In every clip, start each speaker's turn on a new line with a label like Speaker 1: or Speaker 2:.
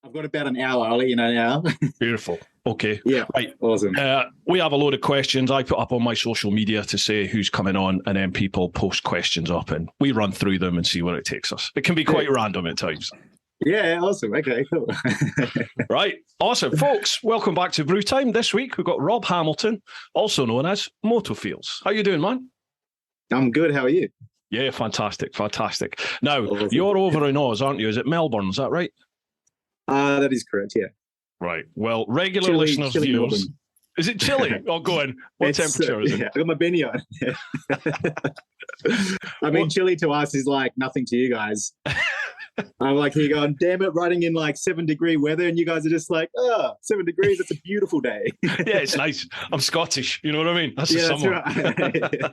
Speaker 1: I've got about an hour. I'll let you know now.
Speaker 2: Beautiful. Okay.
Speaker 1: Yeah.
Speaker 2: Right.
Speaker 1: Awesome.
Speaker 2: We have a load of questions I put up on my social media to say who's coming on, and then people post questions up and we run through them and see where it takes us. It can be quite random at times.
Speaker 1: Yeah, awesome. Okay, cool.
Speaker 2: Right. Awesome. Folks, welcome back to Brew Time. This week we've got Rob Hamilton, also known as MotoFeelz. How you doing, man?
Speaker 1: I'm good. How are you?
Speaker 2: Yeah, fantastic. Now,
Speaker 1: Awesome.
Speaker 2: You're over in Oz, aren't you? Is it Melbourne? Is that right?
Speaker 1: That is correct, yeah.
Speaker 2: Right. Well, regular listeners, viewers.
Speaker 1: Melbourne.
Speaker 2: Is it chilly? Oh, go on. What temperature is it?
Speaker 1: Yeah, I got my beanie on. I mean, chilly to us is like nothing to you guys. I'm like here going, damn it, riding in like 7-degree weather, and you guys are just like, 7 degrees, it's a beautiful day.
Speaker 2: Yeah, it's nice. I'm Scottish, you know what I mean? That's the summer.
Speaker 1: That's right.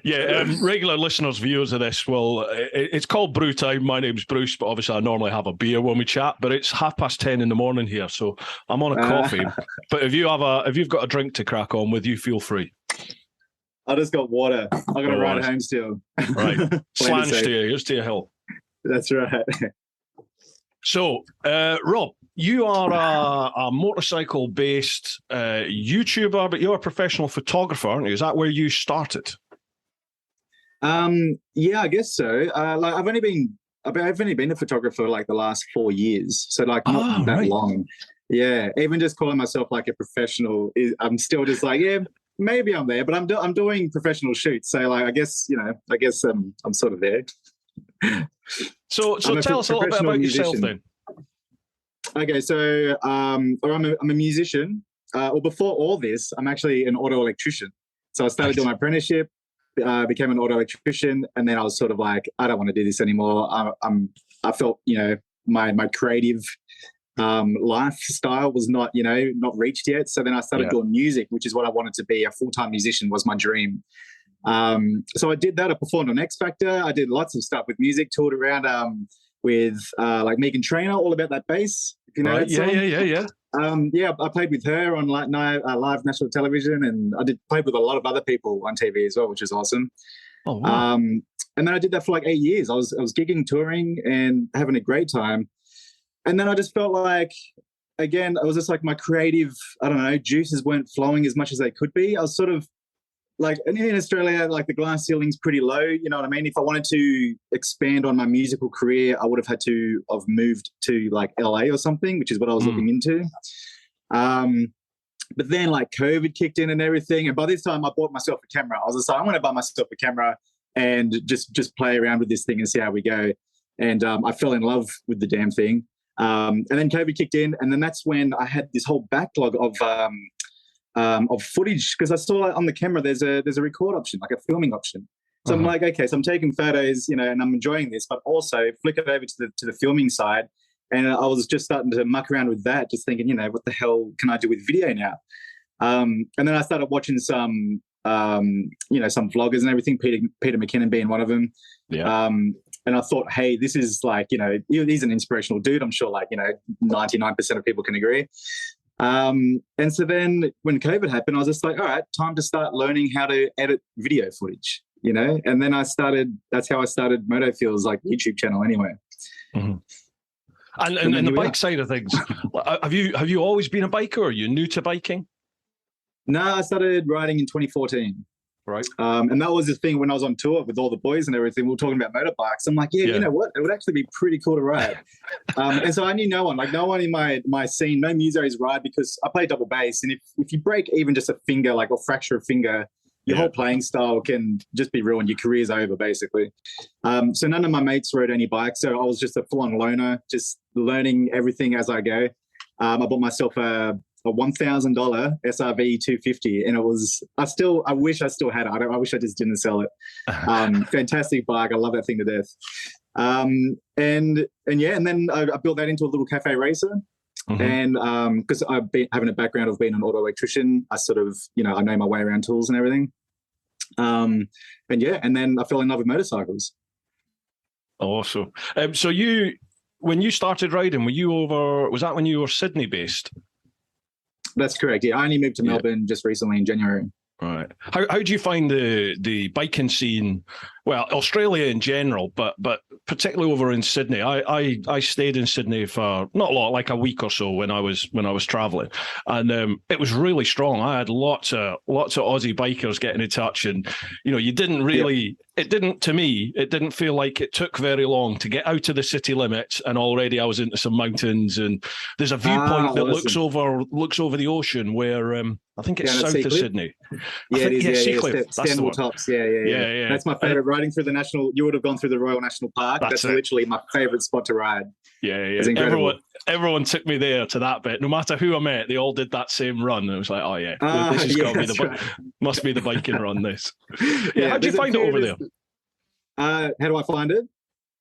Speaker 2: Yeah, regular listeners, viewers of this, well, it's called Brew Time. My name's Bruce, but obviously I normally have a beer when we chat, but it's 10:30 in the morning here, so I'm on a coffee. But if you've got a drink to crack on with, you feel free.
Speaker 1: I just got water. I got to ride home still.
Speaker 2: Right. Slange to you. Here's to your hill.
Speaker 1: That's right.
Speaker 2: So, Rob, you are a motorcycle-based YouTuber, but you're a professional photographer, aren't you? Is that where you started?
Speaker 1: Yeah, I guess so. Like I've only been a photographer for like the last 4 years, so like not that long. Yeah, even just calling myself like a professional, I'm still just like, yeah, maybe I'm there, but I'm doing professional shoots, so like I guess I'm sort of there.
Speaker 2: So tell us a little bit about yourself then.
Speaker 1: Okay, so I'm a musician. Well, before all this, I'm actually an auto electrician. So I started doing my apprenticeship, became an auto electrician, and then I was sort of like, I don't want to do this anymore. I felt, my creative lifestyle was not reached yet. So then I started doing music, which is what I wanted to be. A full-time musician was my dream. So I did that. I performed on X Factor. I did lots of stuff with music, toured around with like Megan Trainor, all about that bass. If you know that song. Yeah. I played with her on live national television, and I played with a lot of other people on TV as well, which is awesome.
Speaker 2: Oh, wow.
Speaker 1: And then I did that for like 8 years. I was gigging, touring, and having a great time. And then I just felt like, again, it was just like my creative, I don't know, juices weren't flowing as much as they could be. I was sort of like, in Australia, like the glass ceiling's pretty low, you know what I mean? If I wanted to expand on my musical career, I would have had to have moved to like LA or something, which is what I was looking into. But then like COVID kicked in and everything. And by this time I bought myself a camera. I was just like, I'm going to buy myself a camera and just play around with this thing and see how we go. And I fell in love with the damn thing. And then COVID kicked in. And then that's when I had this whole backlog of footage, because I saw on the camera there's a record option, like a filming option. So I'm like, okay, so I'm taking photos, and I'm enjoying this, but also flick it over to the filming side. And I was just starting to muck around with that, just thinking, what the hell can I do with video now? And then I started watching some vloggers and everything, Peter McKinnon being one of them. Yeah. And I thought, hey, this is like, he's an inspirational dude. I'm sure 99% of people can agree. And so then when COVID happened, I was just like, all right, time to start learning how to edit video footage, and then that's how I started MotoFeelz, like YouTube channel anyway.
Speaker 2: Mm-hmm. And the bike side of things, have you always been a biker, or are you new to biking?
Speaker 1: No, I started riding in 2014.
Speaker 2: Right.
Speaker 1: And that was the thing when I was on tour with all the boys and everything. We were talking about motorbikes. I'm like, you know what? It would actually be pretty cool to ride. And so I knew no one in my scene, no musos ride, because I play double bass. And if you break even just a finger, like, or fracture a finger, your whole playing style can just be ruined. Your career's over, basically. So none of my mates rode any bikes. So I was just a full-on loner, just learning everything as I go. I bought myself a $1,000 SRV 250, and it was. I wish I still had it. I wish I just didn't sell it. Fantastic bike. I love that thing to death. And then I built that into a little cafe racer. Mm-hmm. And because I've been having a background of being an auto electrician, I sort of I know my way around tools and everything. And then I fell in love with motorcycles.
Speaker 2: Awesome. So when you started riding, was that when you were Sydney based?
Speaker 1: That's correct. Yeah, I only moved to Melbourne just recently in January.
Speaker 2: Right. How do you find the biking scene Well, Australia in general, but particularly over in Sydney. I stayed in Sydney for not a lot, like a week or so when I was traveling, and it was really strong. I had lots of Aussie bikers getting in touch, and you didn't really. It didn't, to me, it didn't feel like it took very long to get out of the city limits, and already I was into some mountains, and there's a viewpoint that looks over the ocean where I think it's south of Sydney.
Speaker 1: Yeah, it is.
Speaker 2: Sea Cliff.
Speaker 1: Stanmore Tops. Yeah. That's my favorite. Riding through the national, you would have gone through the Royal National Park. That's literally my favorite spot to ride.
Speaker 2: Yeah.
Speaker 1: It's incredible.
Speaker 2: Everyone took me there to that bit. No matter who I met, they all did that same run. And it was like, oh yeah, this has got to be must be the biking run. This. Yeah. How do you find it over there?
Speaker 1: How do I find it?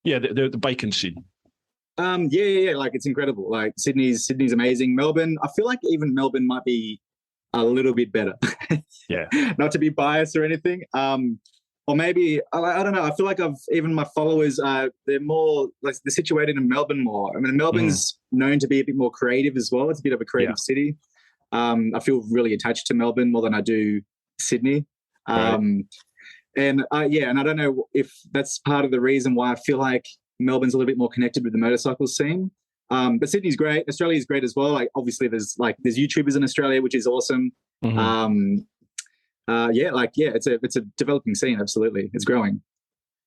Speaker 2: Yeah, the biking scene.
Speaker 1: Yeah. Like, it's incredible. Like, Sydney's amazing. Melbourne, I feel like even Melbourne might be a little bit better.
Speaker 2: Yeah.
Speaker 1: Not to be biased or anything. Or maybe, I don't know. I feel like even my followers, they're more, like, they're situated in Melbourne more. I mean, Melbourne's known to be a bit more creative as well. It's a bit of a creative city. I feel really attached to Melbourne more than I do Sydney. Right. And I don't know if that's part of the reason why I feel like Melbourne's a little bit more connected with the motorcycle scene. But Sydney's great. Australia's great as well. Like, obviously there's YouTubers in Australia, which is awesome. Mm-hmm. It's a developing scene. Absolutely. It's growing.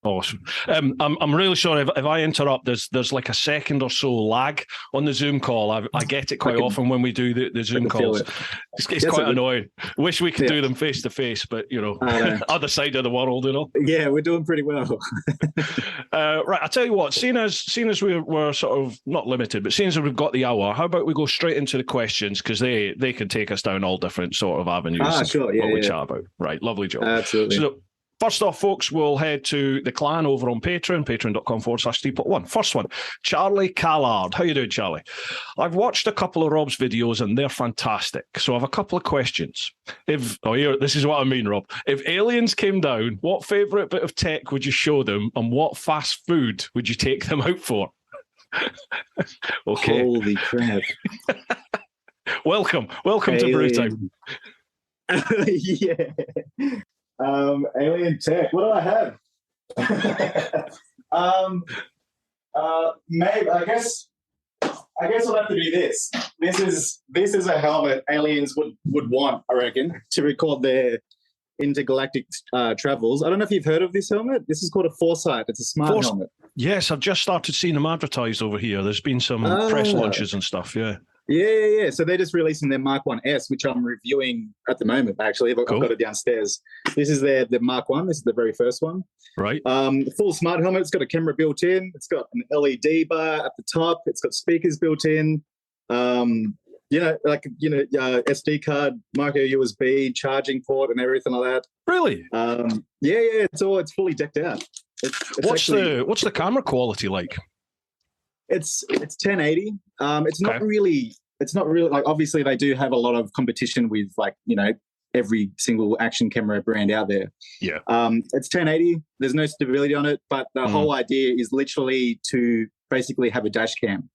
Speaker 2: Awesome. I'm really sorry if I interrupt. There's like a second or so lag on the Zoom call. I get it quite often when we do the Zoom calls. It's quite annoying. Wish we could do them face to face, but other side of the world,
Speaker 1: Yeah, we're doing pretty well.
Speaker 2: Right, I tell you what. Seeing as we're sort of not limited, but seeing as we've got the hour, how about we go straight into the questions, because they can take us down all different sort of avenues.
Speaker 1: Sure. Yeah,
Speaker 2: we chat about. Right, lovely job.
Speaker 1: Absolutely.
Speaker 2: So, first off, folks, we'll head to the clan over on Patreon, patreon.com/TeapotOne. First one, Charlie Callard. How you doing, Charlie? I've watched a couple of Rob's videos and they're fantastic. So I have a couple of questions. This is what I mean, Rob. If aliens came down, what favourite bit of tech would you show them, and what fast food would you take them out for? Okay.
Speaker 1: Holy crap.
Speaker 2: Welcome to Brew Time.
Speaker 1: Yeah. Alien tech. What do I have? Maybe I guess it'll have to be this. This is a helmet aliens would want, I reckon, to record their intergalactic travels. I don't know if you've heard of this helmet. This is called a Foresight. It's a smart helmet.
Speaker 2: Yes, I've just started seeing them advertised over here. There's been some press launches and stuff. Yeah.
Speaker 1: Yeah. So they're just releasing their Mark 1S, which I'm reviewing at the moment, actually. I've got it downstairs. This is the Mark 1. This is the very first one.
Speaker 2: Right.
Speaker 1: Full smart helmet. It's got a camera built in. It's got an LED bar at the top. It's got speakers built in. SD card, micro USB, charging port and everything like that.
Speaker 2: Really?
Speaker 1: It's fully decked out.
Speaker 2: What's the camera quality like?
Speaker 1: It's 1080. It's not really like, obviously they do have a lot of competition with, like, every single action camera brand out there.
Speaker 2: Yeah.
Speaker 1: It's 1080. There's no stability on it, but the whole idea is literally to basically have a dash cam.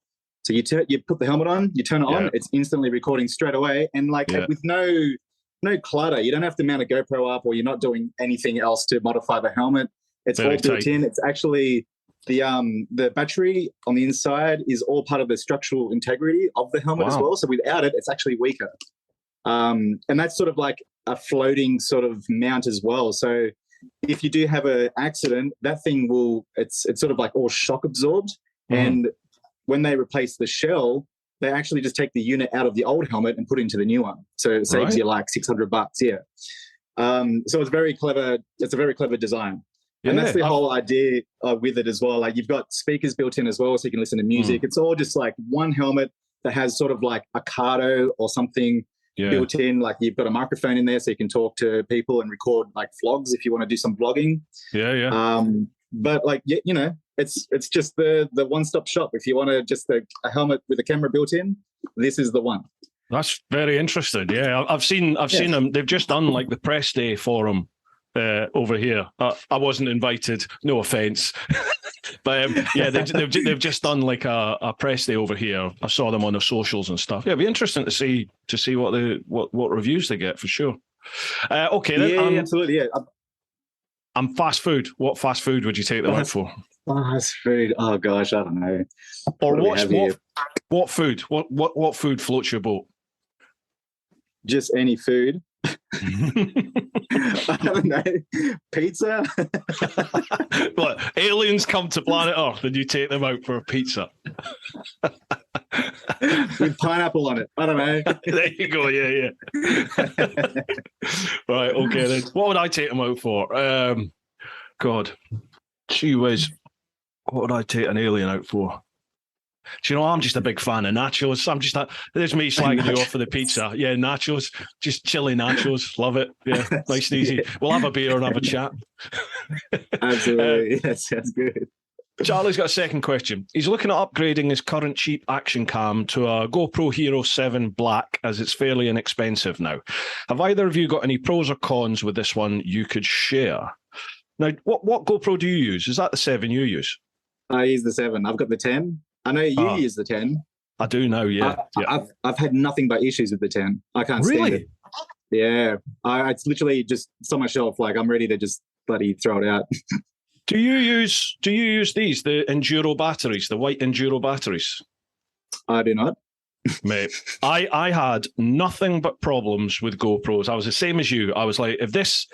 Speaker 1: So you put the helmet on, you turn it on, it's instantly recording straight away, and with no clutter. You don't have to mount a GoPro up, or you're not doing anything else to modify the helmet. It's all built in. It's actually the battery on the inside is all part of the structural integrity of the helmet as well. So without it, it's actually weaker. And that's sort of like a floating sort of mount as well. So if you do have an accident, that thing it's sort of like all shock absorbed. And when they replace the shell, they actually just take the unit out of the old helmet and put it into the new one. So it saves you like $600. Yeah. So it's very clever. It's a very clever design. And that's the whole idea with it as well. Like, you've got speakers built in as well, so you can listen to music. It's all just like one helmet that has sort of like a Cardo or something built in. Like, you've got a microphone in there so you can talk to people and record like vlogs if you want to do some vlogging. But like, it's just the one-stop shop. If you want to just a helmet with a camera built in, this is the one.
Speaker 2: That's very interesting. Yeah, I've seen them. They've just done like the press day for them. Over here, I wasn't invited. No offense, but they've just done like a press day over here. I saw them on their socials and stuff. Yeah, it'd be interesting to see what reviews they get for sure. Okay, then,
Speaker 1: absolutely. Yeah,
Speaker 2: And fast food. What fast food would you take them out for?
Speaker 1: Fast food. Oh gosh, I don't know.
Speaker 2: Or what food? What food floats your boat?
Speaker 1: Just any food. I don't know. Pizza.
Speaker 2: What, aliens come to planet Earth and you take them out for a pizza?
Speaker 1: With pineapple on it. I don't know.
Speaker 2: There you go. Yeah. Right. Okay. Then what would I take them out for? God, gee whiz. What would I take an alien out for? Do you know, I'm just a big fan of nachos. There's me slagging you off for the pizza. Yeah, nachos, just chili nachos. Love it. Yeah, nice and easy. We'll have a beer and have a chat.
Speaker 1: Absolutely. Yes, that's good.
Speaker 2: Charlie's got a second question. He's looking at upgrading his current cheap action cam to a GoPro Hero 7 Black, as it's fairly inexpensive now. Have either of you got any pros or cons with this one you could share? Now, what GoPro do you use? Is that the 7 you use?
Speaker 1: I use the 7. I've got the 10. I know you use the 10.
Speaker 2: I do know, yeah.
Speaker 1: I've had nothing but issues with the 10. I can't stand it. Yeah. It's literally just it's on my shelf. Like, I'm ready to just bloody throw it out.
Speaker 2: Do you use these, the Enduro batteries, the white Enduro batteries?
Speaker 1: I do not.
Speaker 2: Mate, I had nothing but problems with GoPros. I was the same as you. I was like, if this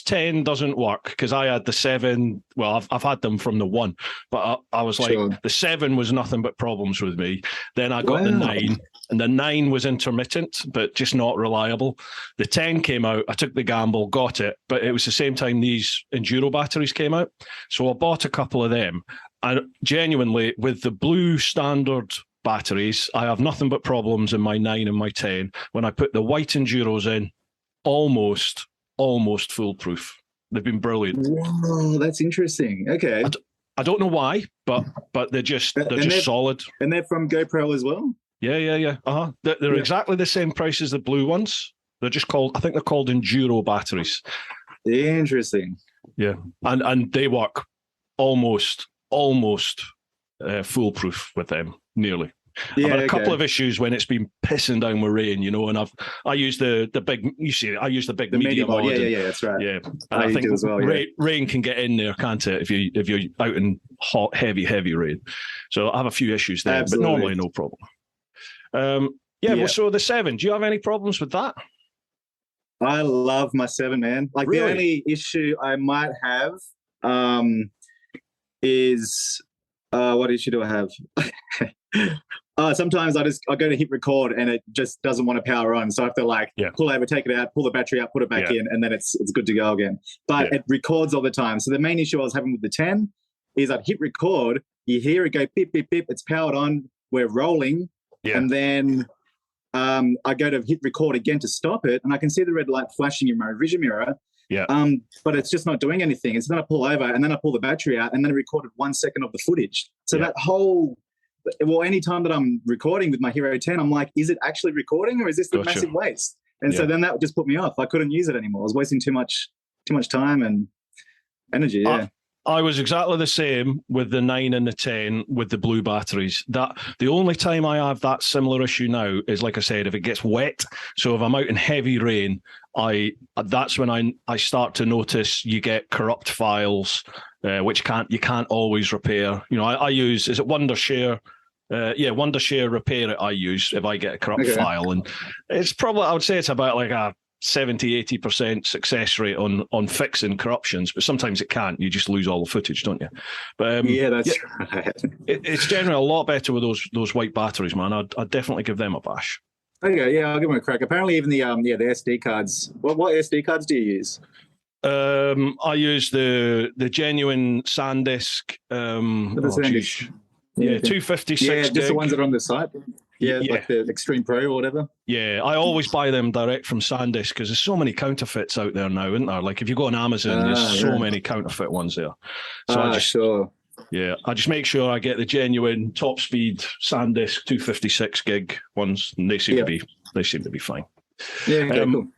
Speaker 2: 10 doesn't work, because I had the 7. Well, I've had them from the 1, but I was like, the 7 was nothing but problems with me. Then I got the 9, and the 9 was intermittent, but just not reliable. The 10 came out. I took the gamble, got it, but it was the same time these Enduro batteries came out. So I bought a couple of them, and genuinely, with the blue standard batteries, I have nothing but problems in my 9 and my 10. When I put the white Enduros in, almost foolproof. They've been brilliant.
Speaker 1: Whoa, that's interesting. Okay.
Speaker 2: I don't know why, but they're just solid.
Speaker 1: And they're from GoPro as well?
Speaker 2: Yeah. They're exactly the same price as the blue ones. They're just called, I think they're called Enduro batteries.
Speaker 1: Interesting.
Speaker 2: Yeah. And they work almost foolproof with them. Nearly.
Speaker 1: Yeah,
Speaker 2: I've had a couple of issues when it's been pissing down with rain, and I use the big. You see, I use the medium mod.
Speaker 1: Yeah, that's right.
Speaker 2: Yeah, and I think as well, rain can get in there, can't it? If you're out in hot, heavy rain. So I have a few issues there, Absolutely. But normally no problem. Well, so the 7. Do you have any problems with that?
Speaker 1: I love my 7, man. Like The only issue I might have is what issue do I have? Sometimes I go to hit record and it just doesn't want to power on, so I have to pull over, take it out, pull the battery out, put it back in, and then it's good to go again. But it records all the time. So the main issue I was having with the 10 is I'd hit record, you hear it go beep beep beep, it's powered on, we're rolling, and then I go to hit record again to stop it, and I can see the red light flashing in my vision mirror. Yeah. But it's just not doing anything. It's then I pull over and then I pull the battery out and then I recorded 1 second of the footage. So that whole, any time that I'm recording with my Hero 10, I'm like, is it actually recording or is this a massive waste? And so then that just put me off. I couldn't use it anymore. I was wasting too much time and energy. Yeah.
Speaker 2: I was exactly the same with the 9 and the 10 with the blue batteries. That the only time I have that similar issue now is, like I said, if it gets wet. So if I'm out in heavy rain, that's when I start to notice you get corrupt files, which you can't always repair. I use, is it Wondershare? Wondershare Repair It I use if I get a corrupt file. And it's probably, I would say it's about like a 70-80% success rate on fixing corruptions, but sometimes it can't. You just lose all the footage, don't you? But
Speaker 1: that's right.
Speaker 2: It's generally a lot better with those white batteries, man. I'd definitely give them a bash.
Speaker 1: Okay, yeah, I'll give them a crack. Apparently, even the SD cards. What SD cards do you use?
Speaker 2: I use the genuine SanDisk. 256.
Speaker 1: Yeah, just the ones that are on the site. Yeah, like the Extreme Pro or whatever.
Speaker 2: Yeah, I always buy them direct from SanDisk because there's so many counterfeits out there now, isn't there? Like if you go on Amazon, there's so many counterfeit ones there. So I just make sure I get the genuine top speed SanDisk 256 gig ones, and they seem to be fine.
Speaker 1: Yeah, cool.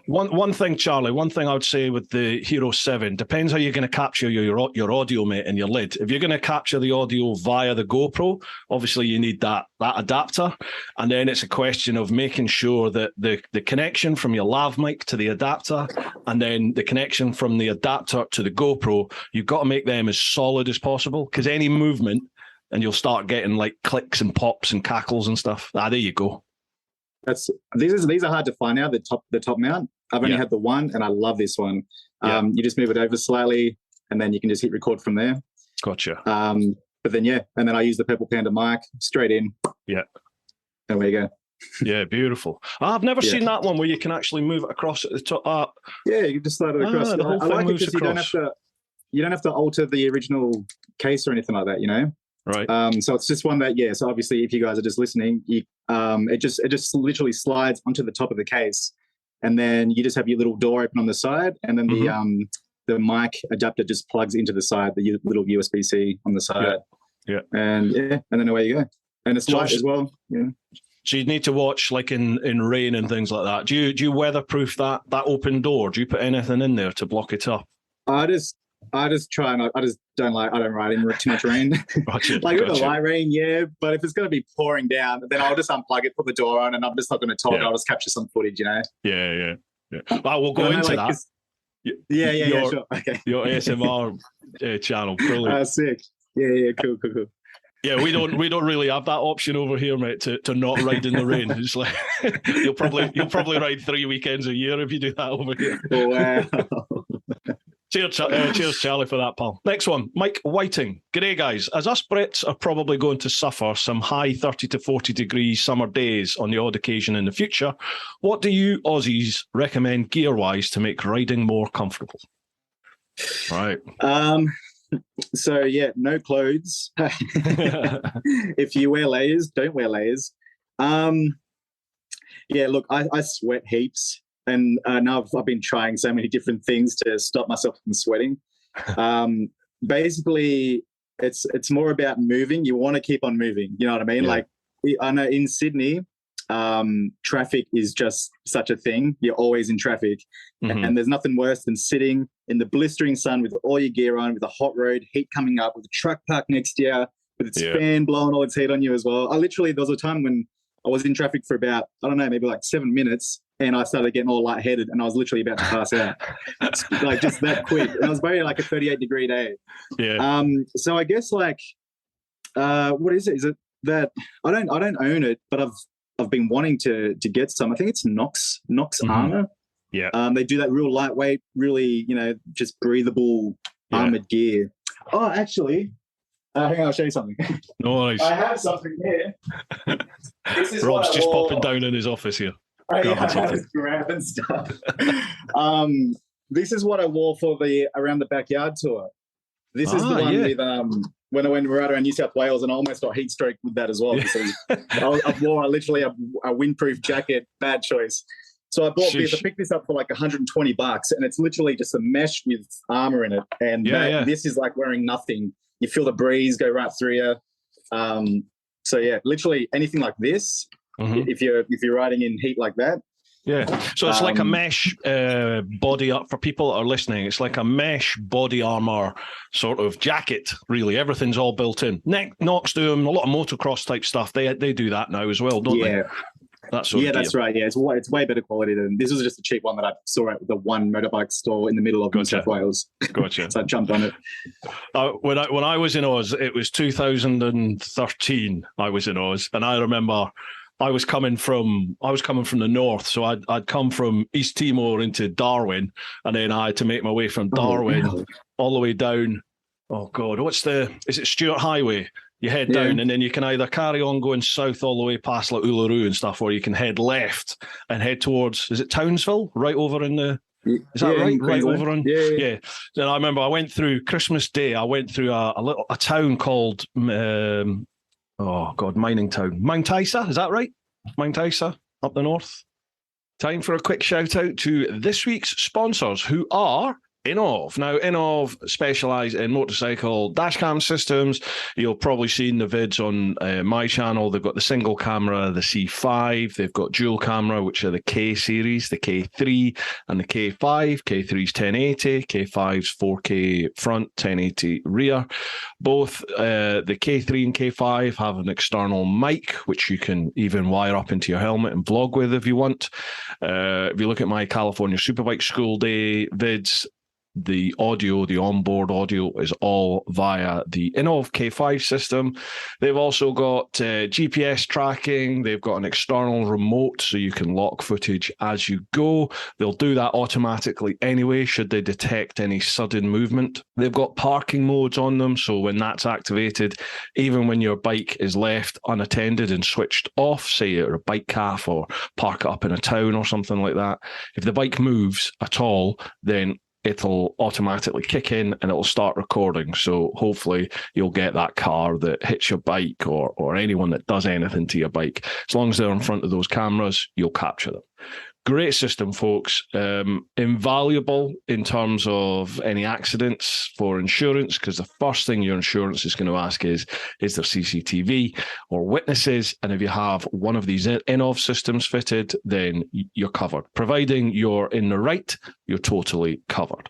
Speaker 2: One thing, Charlie, one thing I would say with the Hero 7, depends how you're going to capture your audio, mate, and your lid. If you're going to capture the audio via the GoPro, obviously you need that adapter. And then it's a question of making sure that the connection from your lav mic to the adapter and then the connection from the adapter to the GoPro, you've got to make them as solid as possible, because any movement and you'll start getting like clicks and pops and cackles and stuff. There you go.
Speaker 1: These are hard to find now, the top mount. I've only had the one, and I love this one. You just move it over slightly, and then you can just hit record from there.
Speaker 2: Gotcha.
Speaker 1: But then and then I use the Purple Panda mic straight in.
Speaker 2: Yeah.
Speaker 1: And there you go.
Speaker 2: Yeah, beautiful. I've never seen that one where you can actually move it across at the top.
Speaker 1: Yeah, you can just slide it across.
Speaker 2: The whole
Speaker 1: I
Speaker 2: thing
Speaker 1: like
Speaker 2: moves
Speaker 1: it because
Speaker 2: across.
Speaker 1: you don't have to alter the original case or anything like that, you know?
Speaker 2: Right.
Speaker 1: So it's just one that, so obviously if you guys are just listening, it just literally slides onto the top of the case, and then you just have your little door open on the side, and then the mic adapter just plugs into the side, the little USB-C on the side.
Speaker 2: Yeah.
Speaker 1: And then away you go. And it's light as well. Yeah.
Speaker 2: So you'd need to watch like in rain and things like that. Do you weatherproof that open door? Do you put anything in there to block it up?
Speaker 1: I just try and I don't ride in too much rain.
Speaker 2: Gotcha,
Speaker 1: like with the light rain, but if it's going to be pouring down, then I'll just unplug it, put the door on, and I'm just not going to talk. I'll just capture some footage, you know.
Speaker 2: Yeah. Well, we'll go into that.
Speaker 1: Sure. Okay.
Speaker 2: Your ASMR channel, brilliant.
Speaker 1: Sick. Yeah, cool.
Speaker 2: Yeah, we don't really have that option over here, mate, to not ride in the rain. It's like you'll probably ride 3 weekends a year if you do that over here.
Speaker 1: Wow.
Speaker 2: Cheers, Charlie, for that, pal. Next one, Mike Whiting. G'day, guys. As us Brits are probably going to suffer some high 30 to 40 degree summer days on the odd occasion in the future, what do you Aussies recommend gear-wise to make riding more comfortable? Right.
Speaker 1: So, no clothes. If you wear layers, don't wear layers. Look, I sweat heaps. And now I've been trying so many different things to stop myself from sweating. Basically, it's more about moving. You want to keep on moving. You know what I mean? Yeah. Like, I know in Sydney, traffic is just such a thing. You're always in traffic. Mm-hmm. And there's nothing worse than sitting in the blistering sun with all your gear on, with a hot road, heat coming up, with a truck parked next to you, with its fan blowing all its heat on you as well. There was a time when I was in traffic for about, maybe like 7 minutes, and I started getting all lightheaded, and I was literally about to pass out. Like, just that quick. And it was very like a 38-degree day. Yeah. So I guess what is it? Is it that I don't own it, but I've been wanting to get some. I think it's Nox Armor.
Speaker 2: Yeah.
Speaker 1: They do that real lightweight, really, just breathable armored gear. Oh, actually, hang on, I'll show you something.
Speaker 2: No worries.
Speaker 1: I have something here.
Speaker 2: Rob's just popping down in his office here.
Speaker 1: I was grabbing stuff. This is what I wore for the Around the Backyard tour. This is the one with when I went right around New South Wales, and I almost got heat stroke with that as well. I wore literally a windproof jacket. Bad choice. So I bought this. I picked this up for like $120, and it's literally just a mesh with armor in it. And this is like wearing nothing. You feel the breeze go right through you. Literally anything like this. Mm-hmm. If you're riding in heat like that.
Speaker 2: Yeah. So it's like a mesh body up for people that are listening. It's like a mesh body armor sort of jacket, really. Everything's all built in. Nox do them, a lot of motocross type stuff. They do that now as well, don't they? That's
Speaker 1: right. Yeah, it's way better quality than this. Was just a cheap one that I saw at the one motorbike store in the middle of New South Wales.
Speaker 2: Gotcha.
Speaker 1: So I jumped on it.
Speaker 2: When I was in Oz, it was 2013. I was in Oz, and I remember I was coming from the north, so I'd come from East Timor into Darwin, and then I had to make my way from Darwin all the way down. Oh God, is it Stuart Highway? You head down, and then you can either carry on going south all the way past like Uluru and stuff, or you can head left and head towards, is it Townsville? Right over in the, is that right? Right over on, yeah. Then I remember I went through Christmas Day. I went through a town called, mining town, Mount Isa. Is that right? Mount Isa up the north. Time for a quick shout out to this week's sponsors, who are Innov. Now, Innov specialise in motorcycle dashcam systems. You'll probably seen the vids on my channel. They've got the single camera, the C5. They've got dual camera, which are the K series, the K3 and the K5. K3's 1080, K5's 4K front, 1080 rear. Both the K3 and K5 have an external mic, which you can even wire up into your helmet and vlog with if you want. If you look at my California Superbike School Day vids, the audio, the onboard audio is all via the Innov K5 system. They've also got GPS tracking. They've got an external remote so you can lock footage as you go. They'll do that automatically anyway, should they detect any sudden movement. They've got parking modes on them, so when that's activated, even when your bike is left unattended and switched off, say you're a bike calf or park it up in a town or something like that, if the bike moves at all, then it'll automatically kick in and it'll start recording. So hopefully you'll get that car that hits your bike or anyone that does anything to your bike. As long as they're in front of those cameras, you'll capture them. Great system, folks. Invaluable in terms of any accidents for insurance, because the first thing your insurance is going to ask is there CCTV or witnesses? And if you have one of these Innov systems fitted, then you're covered. Providing you're in the right, you're totally covered.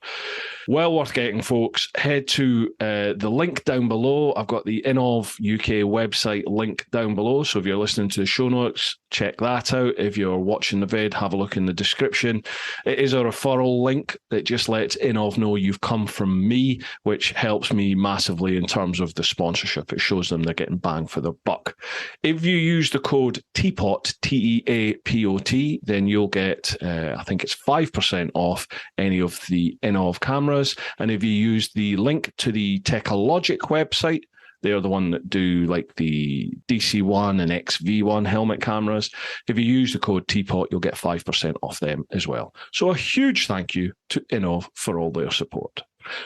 Speaker 2: Well worth getting, folks. Head to the link down below. I've got the Innov UK website link down below. So if you're listening to the show notes, check that out. If you're watching the vid, have a look in the description. It is a referral link that just lets Innov know you've come from me, which helps me massively in terms of the sponsorship. It shows them they're getting bang for their buck. If you use the code TEAPOT, TEAPOT, then you'll get, I think it's 5% off any of the Innov cameras. And if you use the link to the Techologic website, they're the one that do like the DC1 and XV1 helmet cameras. If you use the code TEAPOT, you'll get 5% off them as well. So a huge thank you to Innov for all their support.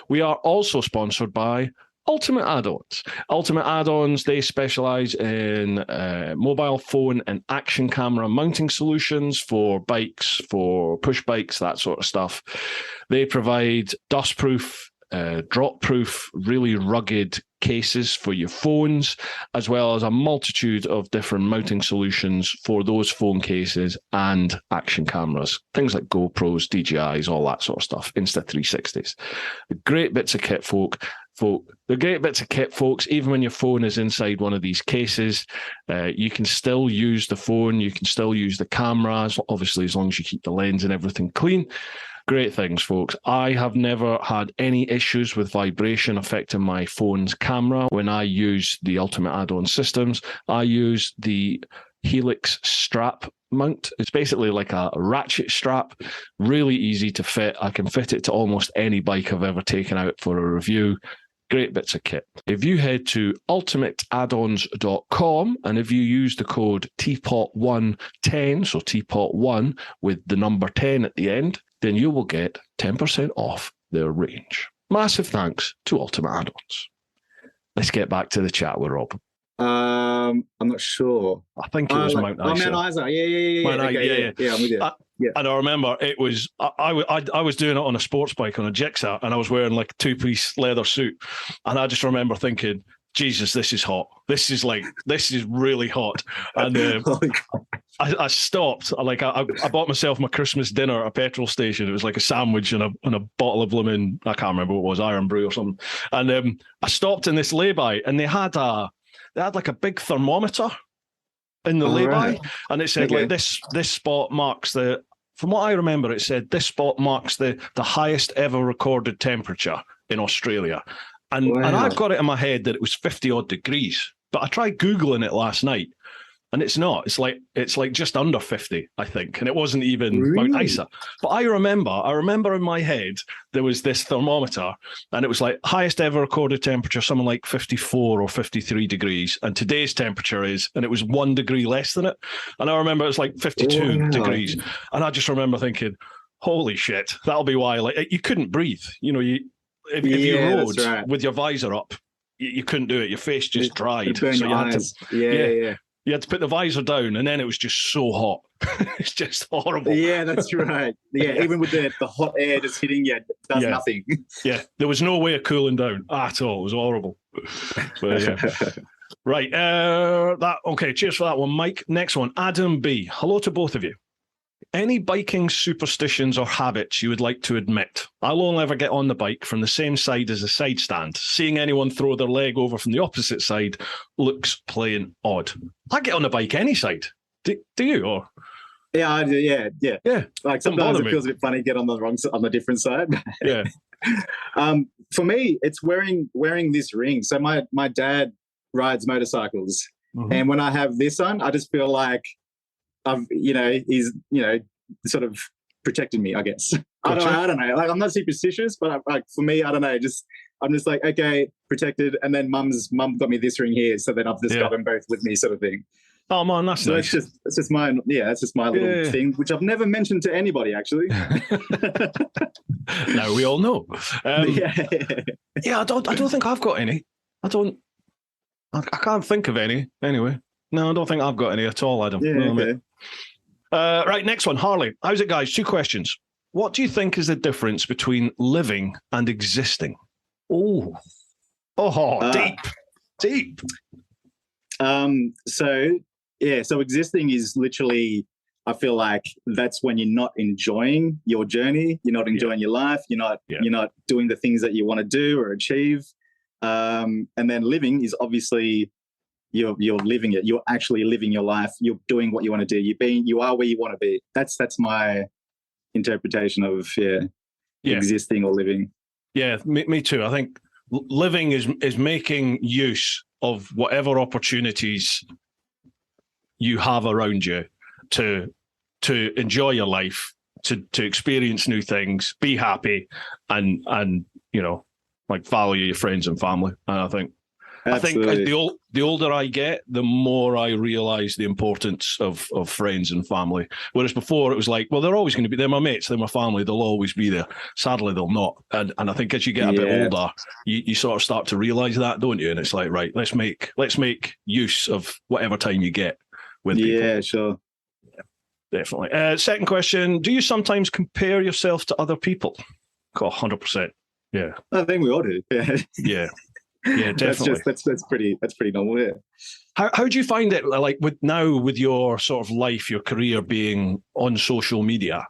Speaker 2: We are also sponsored by Ultimate Add-ons. Ultimate Add-ons, they specialize in mobile phone and action camera mounting solutions for bikes, for push bikes, that sort of stuff. They provide dustproof, drop-proof, really rugged cases for your phones, as well as a multitude of different mounting solutions for those phone cases and action cameras. Things like GoPros, DJIs, all that sort of stuff, Insta360s. Great bits of kit, They're great bits of kit, folks. Even when your phone is inside one of these cases, you can still use the phone, you can still use the cameras, obviously as long as you keep the lens and everything clean. Great things, folks. I have never had any issues with vibration affecting my phone's camera. When I use the Ultimate Add-on systems, I use the Helix strap mount. It's basically like a ratchet strap, really easy to fit. I can fit it to almost any bike I've ever taken out for a review. Great bits of kit. If you head to ultimateaddons.com and if you use the code TeapotOne10, so TeapotOne with the number 10 at the end, then you will get 10% off their range. Massive thanks to Ultimate Add-ons. Let's get back to the chat with Rob.
Speaker 1: I'm not sure.
Speaker 2: I think it was Mount Isa.
Speaker 1: Mount Isa. Yeah.
Speaker 2: I'm with you.
Speaker 1: Yeah.
Speaker 2: And I remember it was, I was doing it on a sports bike on a Jigsaw, and I was wearing like a two-piece leather suit. And I just remember thinking, Jesus, this is hot. This is really hot. And I stopped. I bought myself my Christmas dinner at a petrol station. It was like a sandwich and a bottle of blooming, I can't remember what it was, Iron Brew or something. And I stopped in this lay-by, and they had like a big thermometer in the lay-by, and it said like this spot marks from what I remember, it said this spot marks the highest ever recorded temperature in Australia. And I've got it in my head that it was 50 odd degrees, but I tried Googling it last night and it's not. It's like just under 50, I think. And it wasn't even Mount Isa. But I remember in my head, there was this thermometer and it was like highest ever recorded temperature, something like 54 or 53 degrees. And today's temperature and it was 1 degree less than it. And I remember it was like 52 degrees. And I just remember thinking, holy shit, that'll be why you couldn't breathe. You know, if you rode with your visor up, you couldn't do it. Your face just dried.
Speaker 1: So you had to,
Speaker 2: you had to put the visor down, and then it was just so hot It's just horrible.
Speaker 1: Yeah, that's right. Yeah, even with the hot air just hitting you, it does nothing.
Speaker 2: Yeah, there was no way of cooling down at all. It was horrible. But yeah. Right. Okay, cheers for that one, Mike. Next one, Adam B. Hello to both of you. Any biking superstitions or habits you would like to admit? I'll only ever get on the bike from the same side as the side stand. Seeing anyone throw their leg over from the opposite side looks plain odd. I get on the bike any side. Do you? Or
Speaker 1: yeah, I do. Yeah. Like sometimes it feels a bit funny to get on the different side.
Speaker 2: Yeah.
Speaker 1: For me, it's wearing this ring. So my dad rides motorcycles, and when I have this on, I just feel like he's sort of protecting me, I guess. Gotcha. I don't know. Like, I'm not superstitious, but for me, I don't know. I'm just like, okay, protected. And then mum got me this ring here, so then I've just got them both with me, sort of thing.
Speaker 2: Oh man, that's nice.
Speaker 1: That's just my little thing, which I've never mentioned to anybody actually.
Speaker 2: Now we all know. Yeah, I don't think I've got any. I can't think of any anyway. No, I don't think I've got any at all, Adam.
Speaker 1: Yeah, okay.
Speaker 2: Right, next one. Harley. How's it, guys? 2 questions. What do you think is the difference between living and existing? Deep.
Speaker 1: So existing is literally, I feel like that's when you're not enjoying your journey, you're not enjoying your life, you're not doing the things that you want to do or achieve. And then living is obviously you're living it. You're actually living your life. You're doing what you want to do. You are where you want to be. That's my interpretation of existing or living.
Speaker 2: Yeah, me too. I think living is making use of whatever opportunities you have around you to enjoy your life, to experience new things, be happy, and like value your friends and family. And I think the older I get, the more I realise the importance of friends and family. Whereas before it was like, well, they're always going to be, they're my mates, they're my family, they'll always be there. Sadly, they'll not. And I think as you get a bit older, you sort of start to realise that, don't you? And it's like, right, let's make use of whatever time you get with people.
Speaker 1: Yeah, sure.
Speaker 2: Yeah, definitely. Second question, do you sometimes compare yourself to other people? 100%. Yeah.
Speaker 1: I think we all do. Yeah.
Speaker 2: Yeah. Yeah, definitely.
Speaker 1: That's pretty normal. Yeah.
Speaker 2: How do you find it? Like with your sort of life, your career being on social media,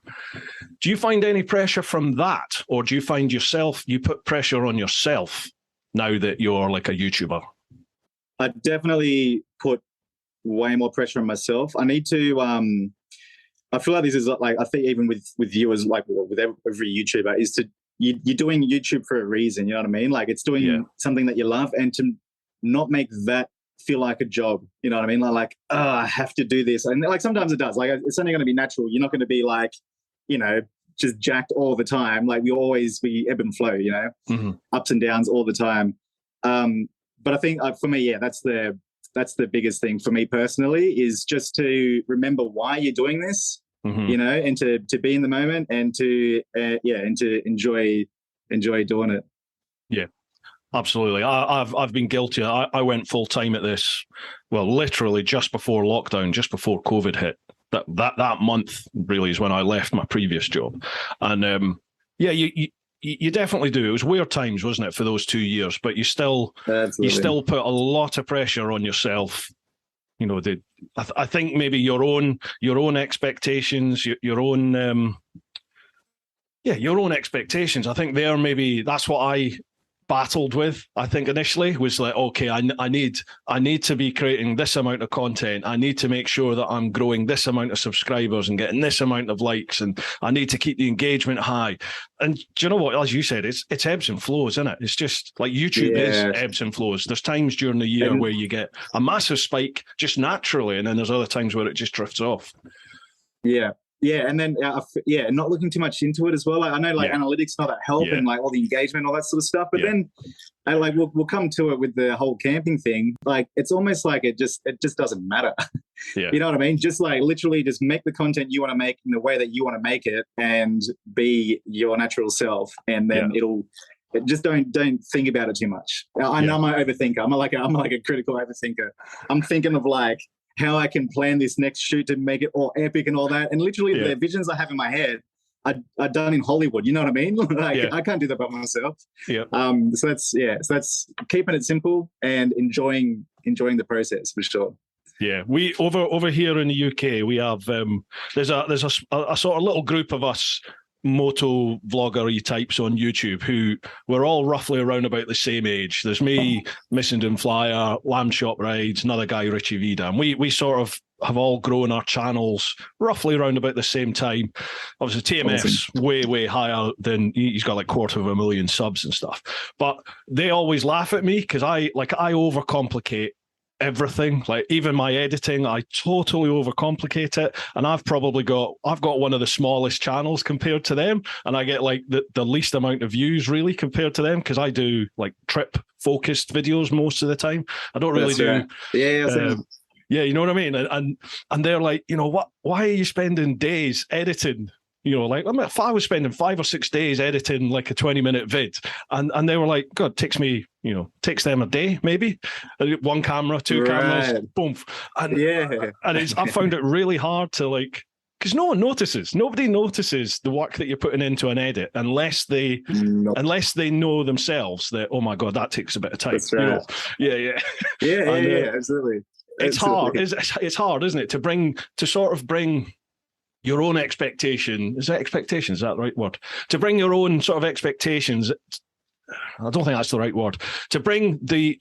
Speaker 2: do you find any pressure from that, or do you find you put pressure on yourself now that you're like a YouTuber?
Speaker 1: I definitely put way more pressure on myself. I need to. I feel like this is like, I think even with viewers, like with every YouTuber, is to. You're doing YouTube for a reason, you know what I mean? Like it's doing something that you love, and to not make that feel like a job, you know what I mean? Like, I have to do this. And like sometimes it does. Like it's only going to be natural. You're not going to be like, just jacked all the time. Like we ebb and flow, ups and downs all the time. But I think for me, that's the biggest thing for me personally, is just to remember why you're doing this. And to be in the moment and to enjoy doing it. Yeah,
Speaker 2: absolutely. I've been guilty. I went full time at this. Well, literally just before lockdown, just before COVID hit. That month really is when I left my previous job, and you definitely do. It was weird times, wasn't it, for those 2 years? But you still put a lot of pressure on yourself. I think maybe your own expectations, your own expectations. I think that's what I battled with. I think initially was like, okay, I need to be creating this amount of content. I need to make sure that I'm growing this amount of subscribers and getting this amount of likes, and I need to keep the engagement high. And do you know what? As you said, it's ebbs and flows, isn't it? It's just like YouTube is ebbs and flows. There's times during the year where you get a massive spike just naturally, and then there's other times where it just drifts off.
Speaker 1: Yeah. Yeah, and then not looking too much into it as well. Like, I know analytics not that help and like all the engagement, all that sort of stuff. But then we'll come to it with the whole camping thing. Like it's almost like it just doesn't matter. Yeah. You know what I mean? Just like literally just make the content you want to make in the way that you want to make it, and be your natural self, and then just don't think about it too much. I know I'm an overthinker. I'm like a critical overthinker. I'm thinking of like, how I can plan this next shoot to make it all epic and all that. And literally the visions I have in my head are done in Hollywood. You know what I mean? I can't do that by myself.
Speaker 2: Yeah.
Speaker 1: So that's keeping it simple and enjoying the process for sure.
Speaker 2: Yeah, we over here in the UK, we have there's a sort of little group of us moto vlogger-y types on YouTube who we're all roughly around about the same age. There's me, Missenden Flyer, Lamb Shop Rides, another guy, Richie Vida, and we sort of have all grown our channels roughly around about the same time. Obviously, TMF's way higher than, he's got like 250,000 subs and stuff. But they always laugh at me because I overcomplicate everything. Like even my editing, I totally overcomplicate it, and I've got one of the smallest channels compared to them, and I get like the least amount of views really compared to them because I do like trip focused videos most of the time. I don't really yeah, you know what I mean? And they're like, you know, why are you spending days editing? You know, like if I was spending 5 or 6 days editing like a 20-minute vid, and they were like, God, takes them a day, maybe. One camera, two cameras, boom. And I found it really hard to like, because nobody notices the work that you're putting into an edit unless they know themselves that, oh my God, that takes a bit of time.
Speaker 1: That's right.
Speaker 2: You know?
Speaker 1: Yeah, absolutely.
Speaker 2: It's hard. It's hard, isn't it, to sort of bring your own expectation. Is that the right word? To bring your own sort of expectations. I don't think that's the right word. To bring the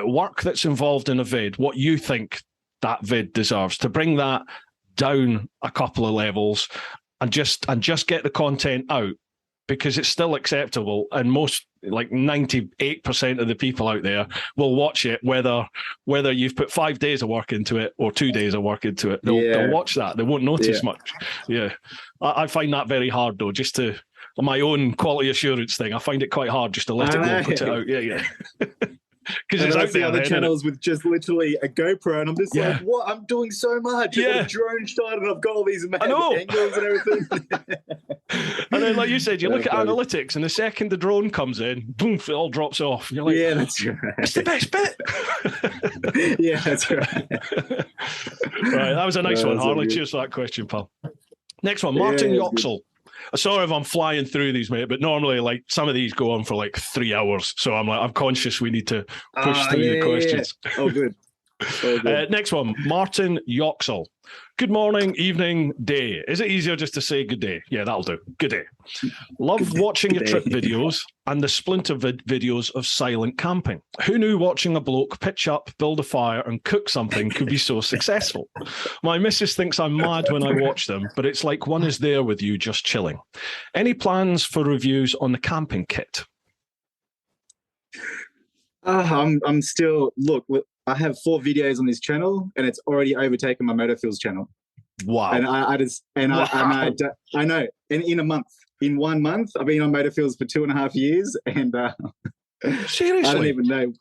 Speaker 2: work that's involved in a vid, what you think that vid deserves, to bring that down a couple of levels and just get the content out, because it's still acceptable, and most, like 98% of the people out there will watch it, whether you've put 5 days of work into it or 2 days of work into it. They'll watch that. They won't notice much. Yeah. I find that very hard though, just to, on my own quality assurance thing, I find it quite hard just to let it go and put it out. Yeah. Because it's out there.
Speaker 1: Other channels with just literally a GoPro, and I'm just like, what? I'm doing so much. I've got a drone shot, and I've got all these angles and everything.
Speaker 2: And then, like you said, you look at analytics, and the second the drone comes in, boom, it all drops off. You're like,
Speaker 1: yeah, that's right.
Speaker 2: It's the best bit.
Speaker 1: Yeah, that's right.
Speaker 2: Right, that was a nice one, Harley. Cheers for that question, pal. Next one, Martin Yoxel. Sorry if I'm flying through these, mate, but normally, like, some of these go on for like 3 hours. So I'm conscious we need to push through the questions.
Speaker 1: Yeah. Oh, good.
Speaker 2: Next one, Martin Yoxel. Good morning, evening, day. Is it easier just to say good day? Yeah, that'll do. Good day. Love watching your trip videos and the splinter videos of silent camping. Who knew watching a bloke pitch up, build a fire and cook something could be so successful? My missus thinks I'm mad when I watch them, but it's like one is there with you just chilling. Any plans for reviews on the camping kit?
Speaker 1: I'm still, look, I have 4 videos on this channel, and it's already overtaken my MotoFeelz channel.
Speaker 2: Wow!
Speaker 1: And I know. And in 1 month, I've been on MotoFeelz for 2.5 years, and
Speaker 2: seriously,
Speaker 1: I don't even know.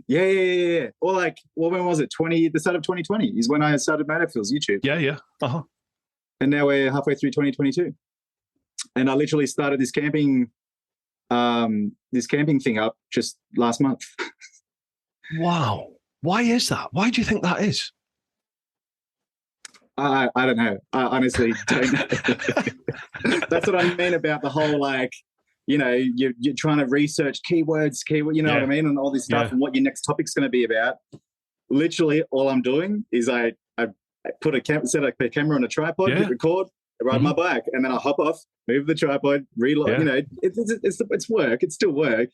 Speaker 1: Yeah. Or like, when was it? The start of 2020 is when I started MotoFeelz YouTube.
Speaker 2: Yeah.
Speaker 1: And now we're halfway through 2022, and I literally started this camping thing up just last month.
Speaker 2: Wow. Why is that? Why do you think that is?
Speaker 1: I don't know. I honestly don't know. That's what I mean about the whole, like, you know, you're trying to research keywords, you know what I mean, and all this stuff, and what your next topic's going to be about. Literally, all I'm doing is I put set up a camera on a tripod, hit record, ride my bike, and then I hop off, move the tripod, reload. You know, it's work. It's still work.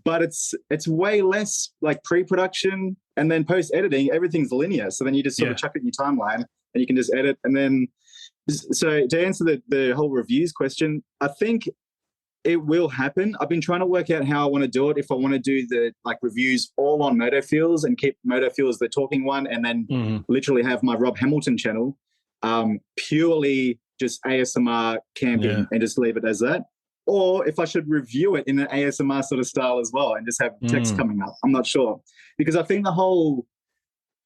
Speaker 1: But it's way less like pre-production, and then post-editing, everything's linear. So then you just sort of chuck it in your timeline, and you can just edit. And then, so to answer the whole reviews question, I think it will happen. I've been trying to work out how I want to do it. If I want to do the like reviews all on MotoFeelz and keep MotoFeelz the talking one, and then literally have my Rob Hamilton channel purely just ASMR camping and just leave it as that. Or if I should review it in an ASMR sort of style as well and just have text coming up. I'm not sure. Because I think one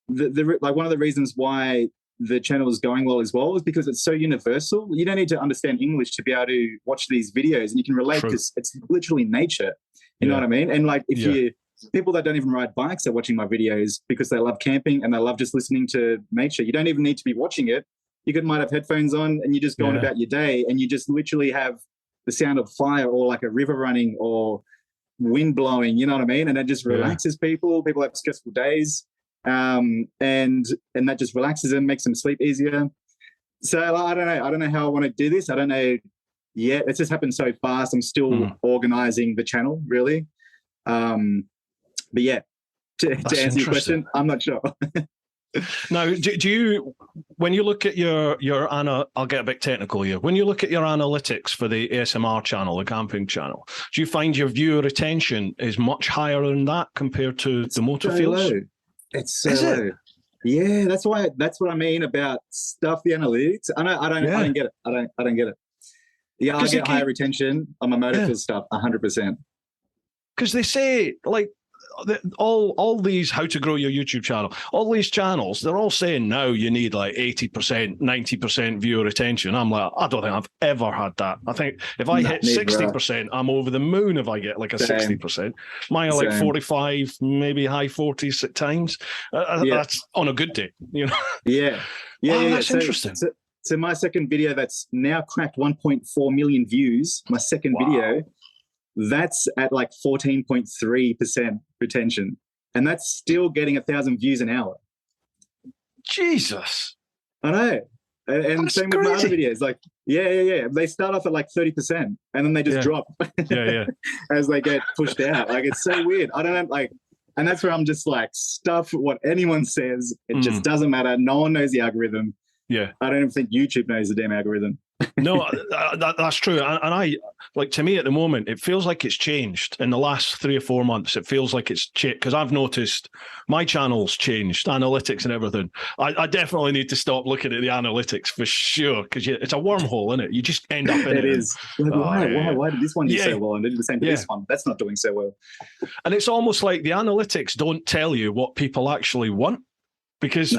Speaker 1: of the reasons why the channel is going well as well is because it's so universal. You don't need to understand English to be able to watch these videos, and you can relate because it's literally nature. You know what I mean? And like if people that don't even ride bikes are watching my videos because they love camping and they love just listening to nature. You don't even need to be watching it. You might have headphones on and you just go on about your day, and you just literally have the sound of fire or like a river running or wind blowing, you know what I mean? And it just relaxes people. People have stressful days, and that just relaxes them, makes them sleep easier. So I don't know how I want to do this. I don't know yet. It's just happened so fast. I'm still organizing the channel, really. But yeah, to answer your question, I'm not sure.
Speaker 2: Now, do you, when you look at your I'll get a bit technical here. When you look at your analytics for the ASMR channel, the camping channel, do you find your viewer retention is much higher than that compared to the MotoFeelz?
Speaker 1: It's so low. Yeah, that's what I mean about stuff. The analytics. I don't get it. I don't get it. Yeah, I get higher retention on my MotoFeelz stuff, 100%.
Speaker 2: Because they say, like, all these how to grow your YouTube channel, all these channels, they're all saying now you need like 80%, 90% viewer retention. I'm like, I don't think I've ever had that. I think if I hit 60%, I'm over the moon if I get like a 60%. Mine are like 45, maybe high 40s at times. That's on a good day, you know?
Speaker 1: Yeah.
Speaker 2: That's interesting.
Speaker 1: So my second video that's now cracked 1.4 million views, my second video, that's at like 14.3% retention. And that's still getting 1,000 views an hour.
Speaker 2: Jesus.
Speaker 1: I know. And same with my other videos. Like, yeah. They start off at like 30% and then they just drop as they get pushed out. Like, it's so weird. I don't know, like, and that's where I'm just like, stuff what anyone says. It just doesn't matter. No one knows the algorithm.
Speaker 2: Yeah.
Speaker 1: I don't even think YouTube knows the damn algorithm.
Speaker 2: No, that's true. And I, like, to me at the moment, it feels like it's changed in the last 3 or 4 months. It feels like it's changed because I've noticed my channel's changed, analytics and everything. I definitely need to stop looking at the analytics for sure, because it's a wormhole, isn't it? You just end up in it.
Speaker 1: It is. Like, why did this one do so well and did the same to this one? That's not doing so well. And
Speaker 2: it's almost like the analytics don't tell you what people actually want. Because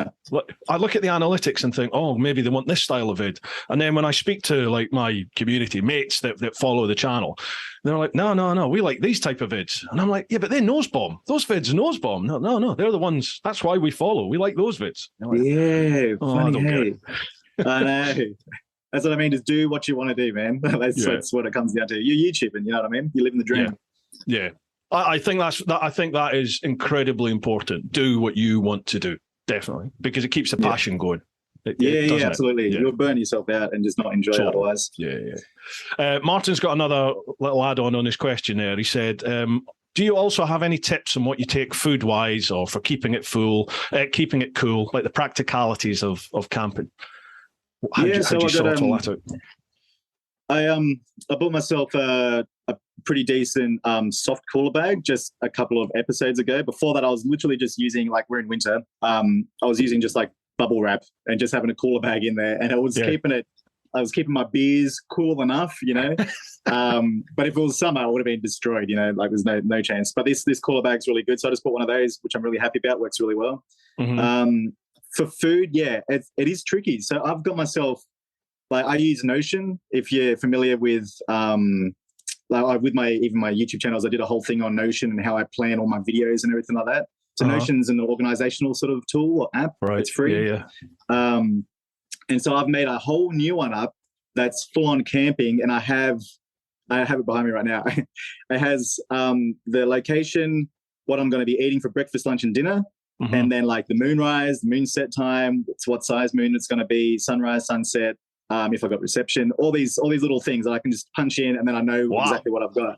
Speaker 2: I look at the analytics and think, oh, maybe they want this style of vid. And then when I speak to like my community mates that follow the channel, they're like, no, we like these type of vids. And I'm like, yeah, but they nose bomb. Those vids nose bomb. No, they're the ones. That's why we follow. We like those vids.
Speaker 1: Like, funny, hey. I know. That's what I mean. Just do what you want to do, man. That's what it comes down to. You're YouTubing, you know what I mean? You're living the dream.
Speaker 2: Yeah. I think that is incredibly important. Do what you want to do. Definitely, because it keeps the passion going.
Speaker 1: Absolutely. You'll burn yourself out and just not enjoy it otherwise.
Speaker 2: Martin's got another little add-on on his question there. He said, do you also have any tips on what you take food-wise or for keeping it cool, like the practicalities of camping? How do you sort all that out?
Speaker 1: I bought myself a pretty decent soft cooler bag just a couple of episodes ago. Before that, I was literally just using, like, we're in winter, I was using just like bubble wrap and just having a cooler bag in there, and I was keeping my beers cool enough, you know. But if it was summer, I would have been destroyed, you know, like there's no chance. But this cooler bag's really good, so I just bought one of those, which I'm really happy about. Works really well. For food, it is tricky. So I've got myself, like, I use Notion. If you're familiar with with my YouTube channels, I did a whole thing on Notion and how I plan all my videos and everything like that. So Notion's an organizational sort of tool or app. Right. It's free. And so I've made a whole new one up that's full on camping, and I have it behind me right now. It has the location, what I'm going to be eating for breakfast, lunch, and dinner. And then like the moonrise, the moonset time, it's what size moon it's going to be, sunrise, sunset, if I've got reception, all these little things that I can just punch in, and then I know exactly what I've got.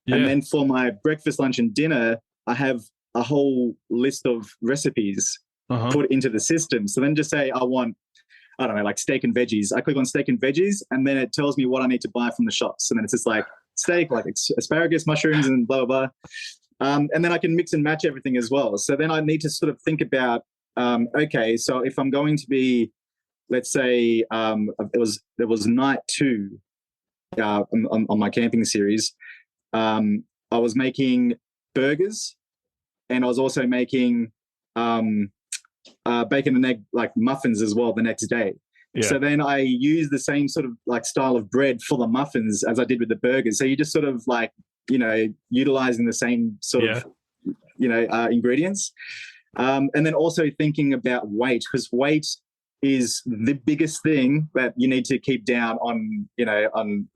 Speaker 1: And then for my breakfast, lunch, and dinner, I have a whole list of recipes put into the system. So then just say I want, I don't know, like steak and veggies. I click on steak and veggies, and then it tells me what I need to buy from the shops. And then it's just like steak, like asparagus, mushrooms, and blah, blah, blah. And then I can mix and match everything as well. So then I need to sort of think about, okay, so if I'm going to be, let's say it was night 2 on my camping series, I was making burgers, and I was also making bacon and egg, like muffins as well, the next day. So then I use the same sort of like style of bread for the muffins as I did with the burgers. So you just sort of like, you know, utilizing the same sort of ingredients. And then also thinking about weight, because weight is the biggest thing that you need to keep down on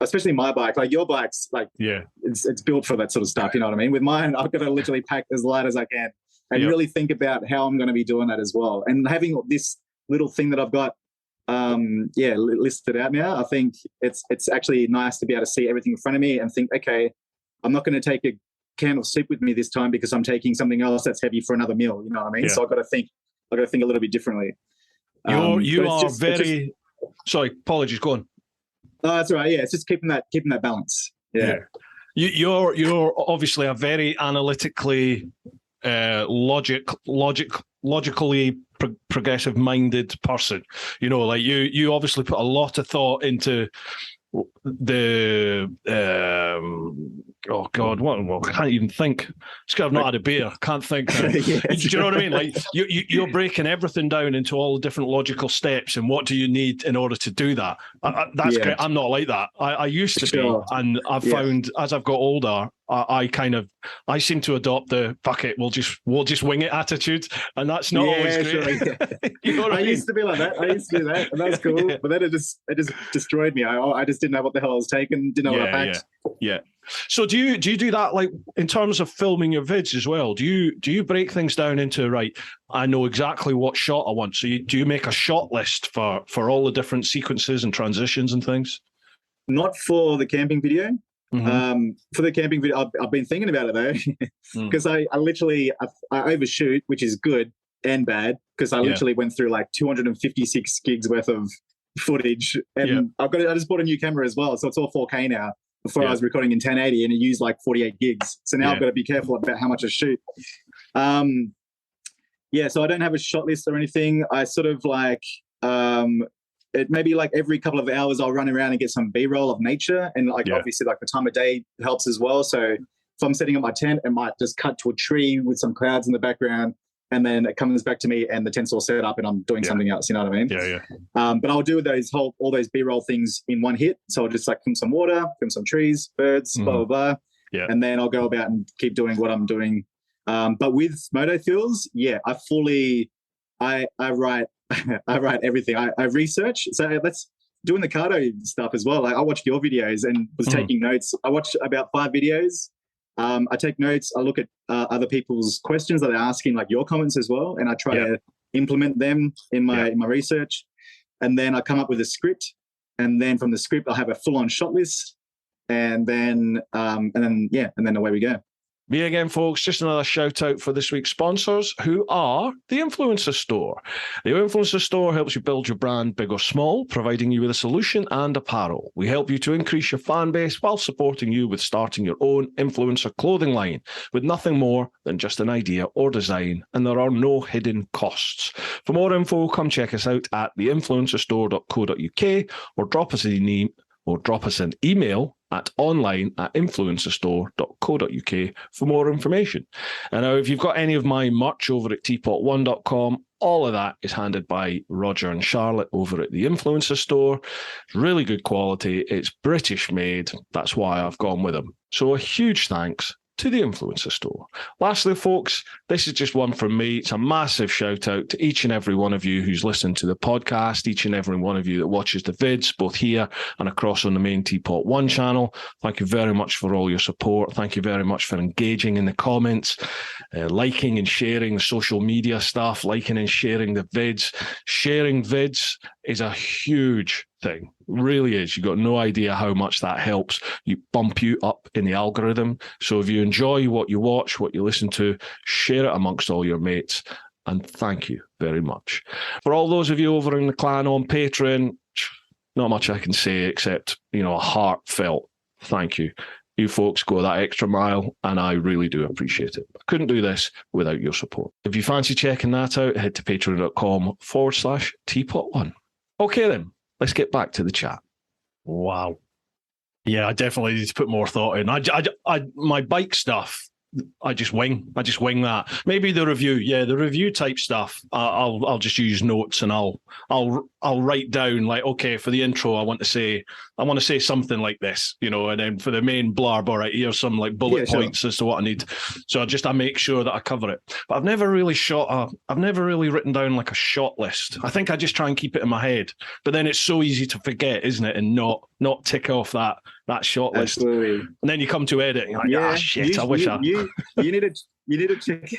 Speaker 1: especially my bike. Like your bike's it's built for that sort of stuff. You know what I mean? With mine, I've got to literally pack as light as I can and really think about how I'm going to be doing that as well. And having this little thing that I've got, listed out now, I think it's actually nice to be able to see everything in front of me and think, okay, I'm not going to take a can of soup with me this time because I'm taking something else that's heavy for another meal. You know what I mean? Yeah. So I've got to think a little bit differently.
Speaker 2: Sorry, apologies, go on.
Speaker 1: Oh, that's all right. Yeah, it's just keeping that balance. Yeah.
Speaker 2: You're obviously a very analytically logically progressive minded person. Like you obviously put a lot of thought into the I can't even think. It's because I've not had a beer. I can't think. Do you know what I mean? Like you're breaking everything down into all the different logical steps and what do you need in order to do that. That's great. I'm not like that. I used to be, and I've found as I've got older, I seem to adopt the fuck it, we'll just wing it attitude, and that's not always great. Sure,
Speaker 1: You know what I mean? Used to be like that. I used to do that, and that's cool. But then it just destroyed me. I just didn't know what the hell I was taking. Didn't know what I packed.
Speaker 2: Yeah. So do you do that, like in terms of filming your vids as well? Do you break things down into, right, I know exactly what shot I want? So do you make a shot list for all the different sequences and transitions and things?
Speaker 1: Not for the camping video. Mm-hmm. For the camping video, I've been thinking about it though, because I literally overshoot, which is good and bad, because I literally went through like 256 gigs worth of footage, and I just bought a new camera as well, so it's all 4K now. Before I was recording in 1080 and it used like 48 gigs, so now I've got to be careful about how much I shoot. So I don't have a shot list or anything. I sort of like it maybe like every couple of hours I'll run around and get some B-roll of nature, and obviously like the time of day helps as well. So if I'm setting up my tent, it might just cut to a tree with some clouds in the background, and then it comes back to me and the tent's all set up and I'm doing something else. You know what I mean? But I'll do all those B-roll things in one hit. So I'll just like film some water, film some trees, birds, blah blah blah, and then I'll go about and keep doing what I'm doing. But with MotoFeelz, I write. I write everything. I research. So that's doing the cardio stuff as well. Like I watched your videos and was taking notes. I watched about 5 videos. I take notes. I look at other people's questions that they're asking, like your comments as well, and I try to implement them in my research. And then I come up with a script, and then from the script I'll have a full-on shot list, and then away we go.
Speaker 2: Me again, folks, just another shout out for this week's sponsors, who are the Influencer Store. The Influencer Store helps you build your brand big or small, providing you with a solution and apparel. We help you to increase your fan base while supporting you with starting your own influencer clothing line with nothing more than just an idea or design, and there are no hidden costs. For more info, come check us out at theinfluencerstore.co.uk or drop us an email at online@influencerstore.co.uk for more information. And now, if you've got any of my merch over at TeapotOne.com, all of that is handed by Roger and Charlotte over at the Influencer Store. It's really good quality. It's British made. That's why I've gone with them. So a huge thanks to the Influencer Store. Lastly, folks, this is just one from me. It's a massive shout out to each and every one of you who's listened to the podcast, each and every one of you that watches the vids, both here and across on the main TeapotOne channel. Thank you very much for all your support. Thank you very much for engaging in the comments, liking and sharing the social media stuff, liking and sharing the vids. Sharing vids is a huge thing. Really is. You've got no idea how much that helps. You bump you up in the algorithm. So if you enjoy what you watch, what you listen to, share it amongst all your mates. And thank you very much. For all those of you over in the clan on Patreon, not much I can say except, a heartfelt thank you. You folks go that extra mile, and I really do appreciate it. I couldn't do this without your support. If you fancy checking that out, head to patreon.com/TeapotOne. Okay then. Let's get back to the chat. Wow. Yeah, I definitely need to put more thought in. My bike stuff I just wing that. Maybe the review type stuff. I'll just use notes, and I'll write down like, okay, for the intro, I want to say something like this, you know, and then for the main blurb, all right, here's some like bullet points as to what I need. So I make sure that I cover it. But I've never really written down like a shot list. I think I just try and keep it in my head. But then it's so easy to forget, isn't it? And not tick off that shot list.
Speaker 1: Absolutely.
Speaker 2: And then you come to edit and you're like, shit, I wish you need to check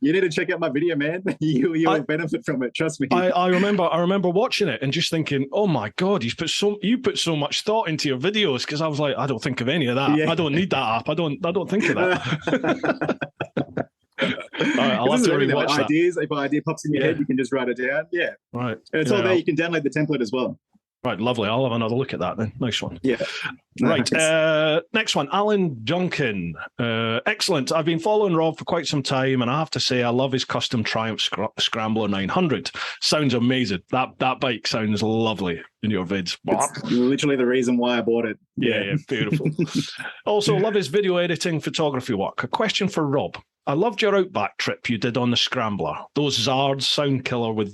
Speaker 2: you need to check out my video, man. You will benefit from it, trust me. I remember watching it and just thinking, oh my god, you put so much thought into your videos, because I was like, I don't think of any of that. I don't need that app. I don't think of that. Right, I'll have to rewatch that.
Speaker 1: Ideas, if an idea pops in your head, you can just write it down. Yeah.
Speaker 2: Right.
Speaker 1: And it's all there. You can download the template as well.
Speaker 2: Right, lovely. I'll have another look at that then. Nice one.
Speaker 1: Yeah.
Speaker 2: Right. Next one, Alan Duncan. Excellent. I've been following Rob for quite some time, and I have to say I love his custom Triumph Scrambler 900. Sounds amazing. That bike sounds lovely in your vids.
Speaker 1: It's literally the reason why I bought it.
Speaker 2: Yeah, beautiful. Also, love his video editing, photography work. A question for Rob. I loved your Outback trip you did on the Scrambler. Those Zards sound killer with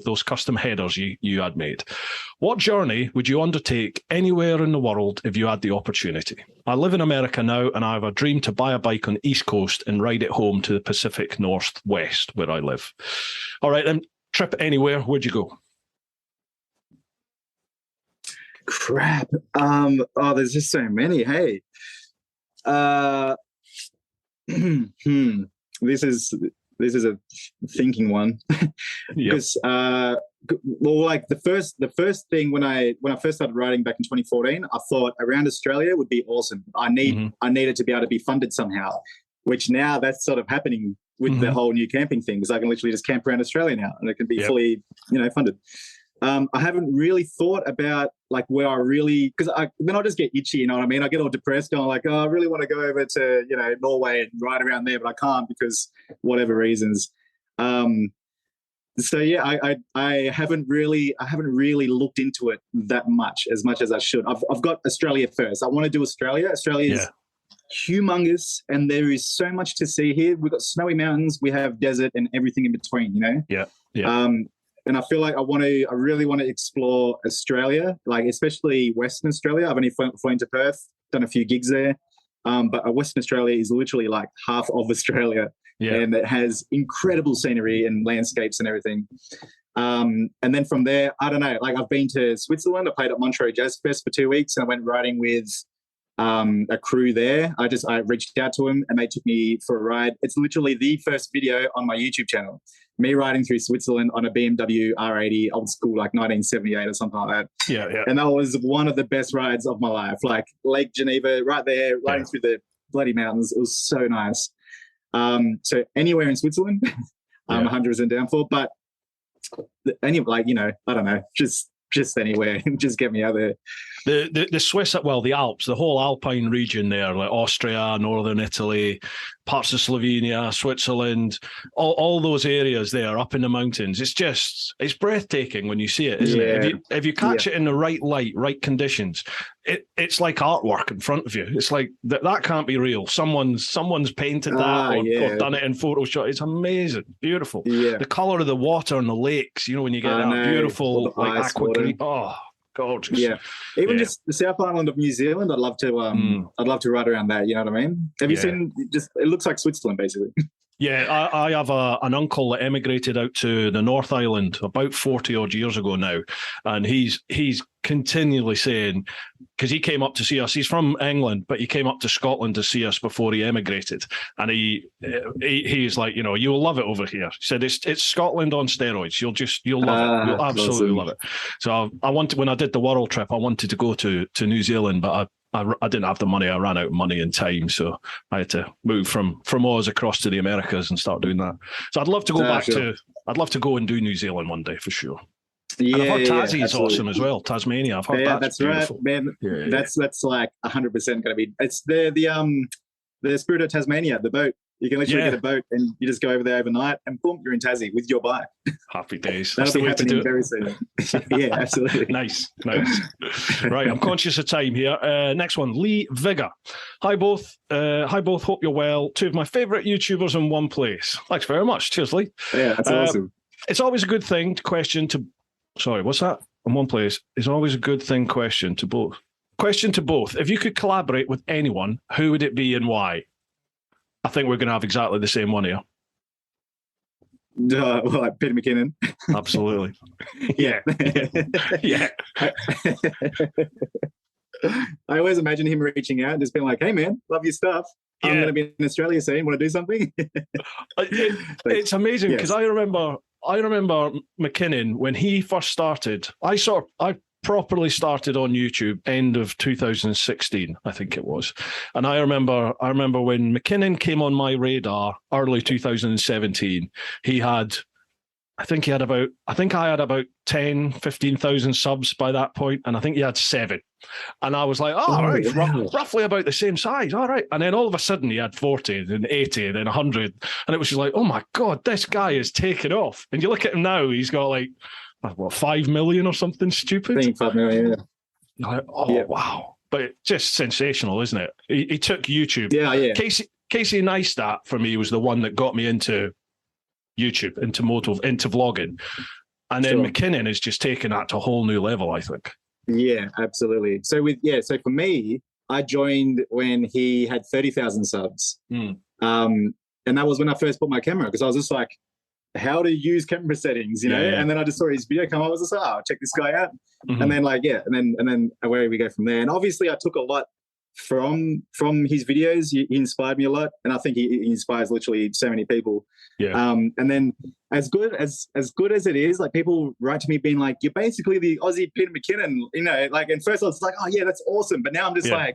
Speaker 2: those custom headers you had made. What journey would you undertake anywhere in the world if you had the opportunity? I live in America now, and I have a dream to buy a bike on the East Coast and ride it home to the Pacific Northwest where I live. All right, then, trip anywhere. Where'd you go?
Speaker 1: Crap. There's just so many. Hey. This is a thinking one. Because like the first thing when I first started riding back in 2014, I thought around Australia would be awesome. I needed to be able to be funded somehow, which now that's sort of happening with the whole new camping thing, because I can literally just camp around Australia now, and it can be fully funded. I haven't really thought about like where I really, because then I'll just get itchy, you know what I mean? I get all depressed going like, oh, I really want to go over to, Norway and ride around there, but I can't because whatever reasons. So yeah, I haven't really looked into it that much as I should. I've got Australia first. I want to do Australia. Australia is humongous, and there is so much to see here. We've got snowy mountains, we have desert, and everything in between, you know?
Speaker 2: Yeah.
Speaker 1: And I feel like I really want to explore Australia, like especially Western Australia. I've only flown to Perth, done a few gigs there. But Western Australia is literally like half of Australia. Yeah. And it has incredible scenery and landscapes and everything. And then from there, I don't know, like I've been to Switzerland. I played at Montreux Jazz Fest for 2 weeks, and I went riding with a crew there. I reached out to them, and they took me for a ride. It's literally the first video on my YouTube channel. Me riding through Switzerland on a BMW R80, old school, like 1978 or something like that.
Speaker 2: Yeah.
Speaker 1: And that was one of the best rides of my life. Like Lake Geneva, right there, riding through the bloody mountains. It was so nice. So anywhere in Switzerland, I'm 100% down for. But I don't know, just anywhere, just get me out there.
Speaker 2: The Swiss, the Alps, the whole Alpine region there, like Austria, northern Italy, parts of Slovenia, Switzerland, all those areas there up in the mountains. It's breathtaking when you see it, isn't it? If you catch it in the right light, right conditions, it's like artwork in front of you. It's like that can't be real. Someone's painted that or done it in Photoshop. It's amazing, beautiful. Yeah. The color of the water and the lakes, when you get that beautiful like aqua green. Oh, gorgeous. Yeah. Even just the South Island of New Zealand, I'd love to ride around that, you know what I mean? Have you seen, it looks like Switzerland basically. Yeah, I have an uncle that emigrated out to the North Island about 40 odd years ago now, and he's continually saying, because he came up to see us, he's from England, but he came up to Scotland to see us before he emigrated, and he's like, you'll love it over here. He said it's Scotland on steroids. You'll love it. You'll absolutely love it. So when I did the world trip, I wanted to go to New Zealand, but I didn't have the money. I ran out of money and time, so I had to move from Oz across to the Americas and start doing that. So I'd love to go I'd love to go and do New Zealand one day for sure. Yeah, and I've heard Tassie is awesome as well. Tasmania, I've heard that's beautiful.
Speaker 1: Right, man. Yeah. That's like 100% going to be. It's the Spirit of Tasmania, the boat. You can literally get a boat and you just go over there overnight and boom, you're in Tassie with your bike.
Speaker 2: Happy days.
Speaker 1: That'll be happening very soon. Yeah, absolutely.
Speaker 2: Nice. Right, I'm conscious of time here. Next one, Lee Vigor. Hi both. Hope you're well. Two of my favourite YouTubers in one place. Thanks very much. Cheers, Lee.
Speaker 1: Yeah, that's awesome.
Speaker 2: It's always a good thing to question to... Sorry, what's that? In one place. It's always a good thing question to both. Question to both. If you could collaborate with anyone, who would it be and why? I think we're going to have exactly the same one here.
Speaker 1: Well, like Peter McKinnon.
Speaker 2: Absolutely.
Speaker 1: Yeah. I always imagine him reaching out and just being like, hey, man, love your stuff. I'm going to be in Australia soon. Want to do something?
Speaker 2: It's amazing because I remember McKinnon when he first started. I properly started on YouTube end of 2016, I think it was. And I remember when McKinnon came on my radar early 2017, I think I had about 10, 15,000 subs by that point, and I think he had 7. And I was like, roughly about the same size. All right. And then all of a sudden he had 40, then 80, then 100. And it was just like, oh my God, this guy is taking off. And you look at him now, he's got like, 5 million or something stupid?
Speaker 1: I think 5 million, yeah.
Speaker 2: You're like, wow. But just sensational, isn't it? He took YouTube.
Speaker 1: Yeah.
Speaker 2: Casey Neistat, for me, was the one that got me into YouTube, into vlogging. And then McKinnon has just taken that to a whole new level, I think.
Speaker 1: Yeah, absolutely. So for me, I joined when he had 30,000 subs. And that was when I first bought my camera, because I was just like, how to use camera settings, you know? Yeah. And then I just saw his video come up. I was just like, check this guy out. And then and then away we go from there. And obviously I took a lot from his videos. He inspired me a lot. And I think he inspires literally so many people. Yeah. And then as good as it is, like people write to me being like, you're basically the Aussie Peter McKinnon, you know, like, and first I was like, oh yeah, that's awesome. But now I'm just like,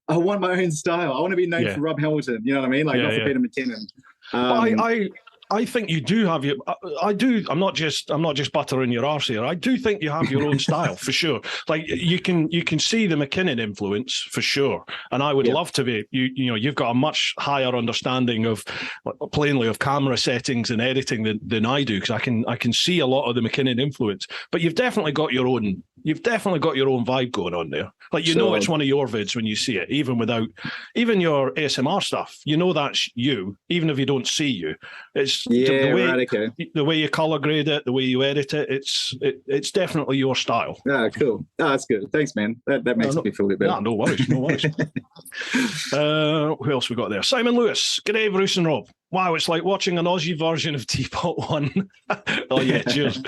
Speaker 1: I want my own style. I want to be known for Rob Hamilton. You know what I mean? Like not for Peter McKinnon.
Speaker 2: I think you do have your. I do. I'm not just buttering your arse here. I do think you have your own style for sure. Like you can see the McKinnon influence for sure. And I would love to be. You've got a much higher understanding of, plainly, of camera settings and editing than I do, because I can see a lot of the McKinnon influence. But you've definitely got your own. You've definitely got your own vibe going on there. Like you know it's one of your vids when you see it, even your ASMR stuff. You know that's you, even if you don't see you. It's the way you color grade it, the way you edit it. It's definitely your style.
Speaker 1: Ah, cool. Oh, that's good. Thanks, man. That makes me feel a bit better.
Speaker 2: No worries. Who else we got there? Simon Lewis. G'day, Bruce and Rob. Wow, it's like watching an Aussie version of TeapotOne. Oh yeah, cheers.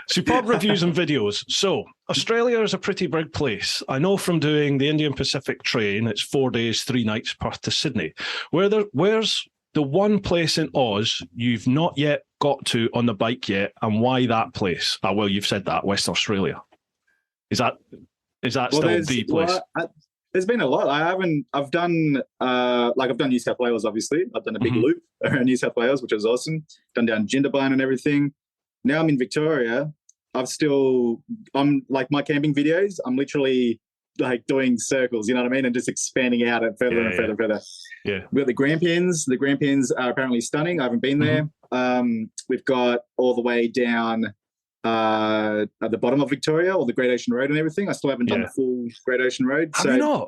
Speaker 2: Superb reviews and videos. So, Australia is a pretty big place. I know from doing the Indian Pacific train, it's 4 days, 3 nights, Perth to Sydney. Where's the one place in Oz you've not yet got to on the bike yet, and why that place? Well, you've said that, West Australia. Is that still the place?
Speaker 1: There's been a lot. I've done New South Wales, obviously. I've done a big loop around New South Wales, which was awesome. Done down Jindabyne and everything. Now I'm in Victoria. I'm like my camping videos, I'm literally like doing circles, you know what I mean? And just expanding out and further and further. Yeah. We've got the Grampians. The Grampians are apparently stunning. I haven't been there. We've got all the way down at the bottom of Victoria, or the Great Ocean Road and everything. I still haven't done the full Great Ocean Road. Half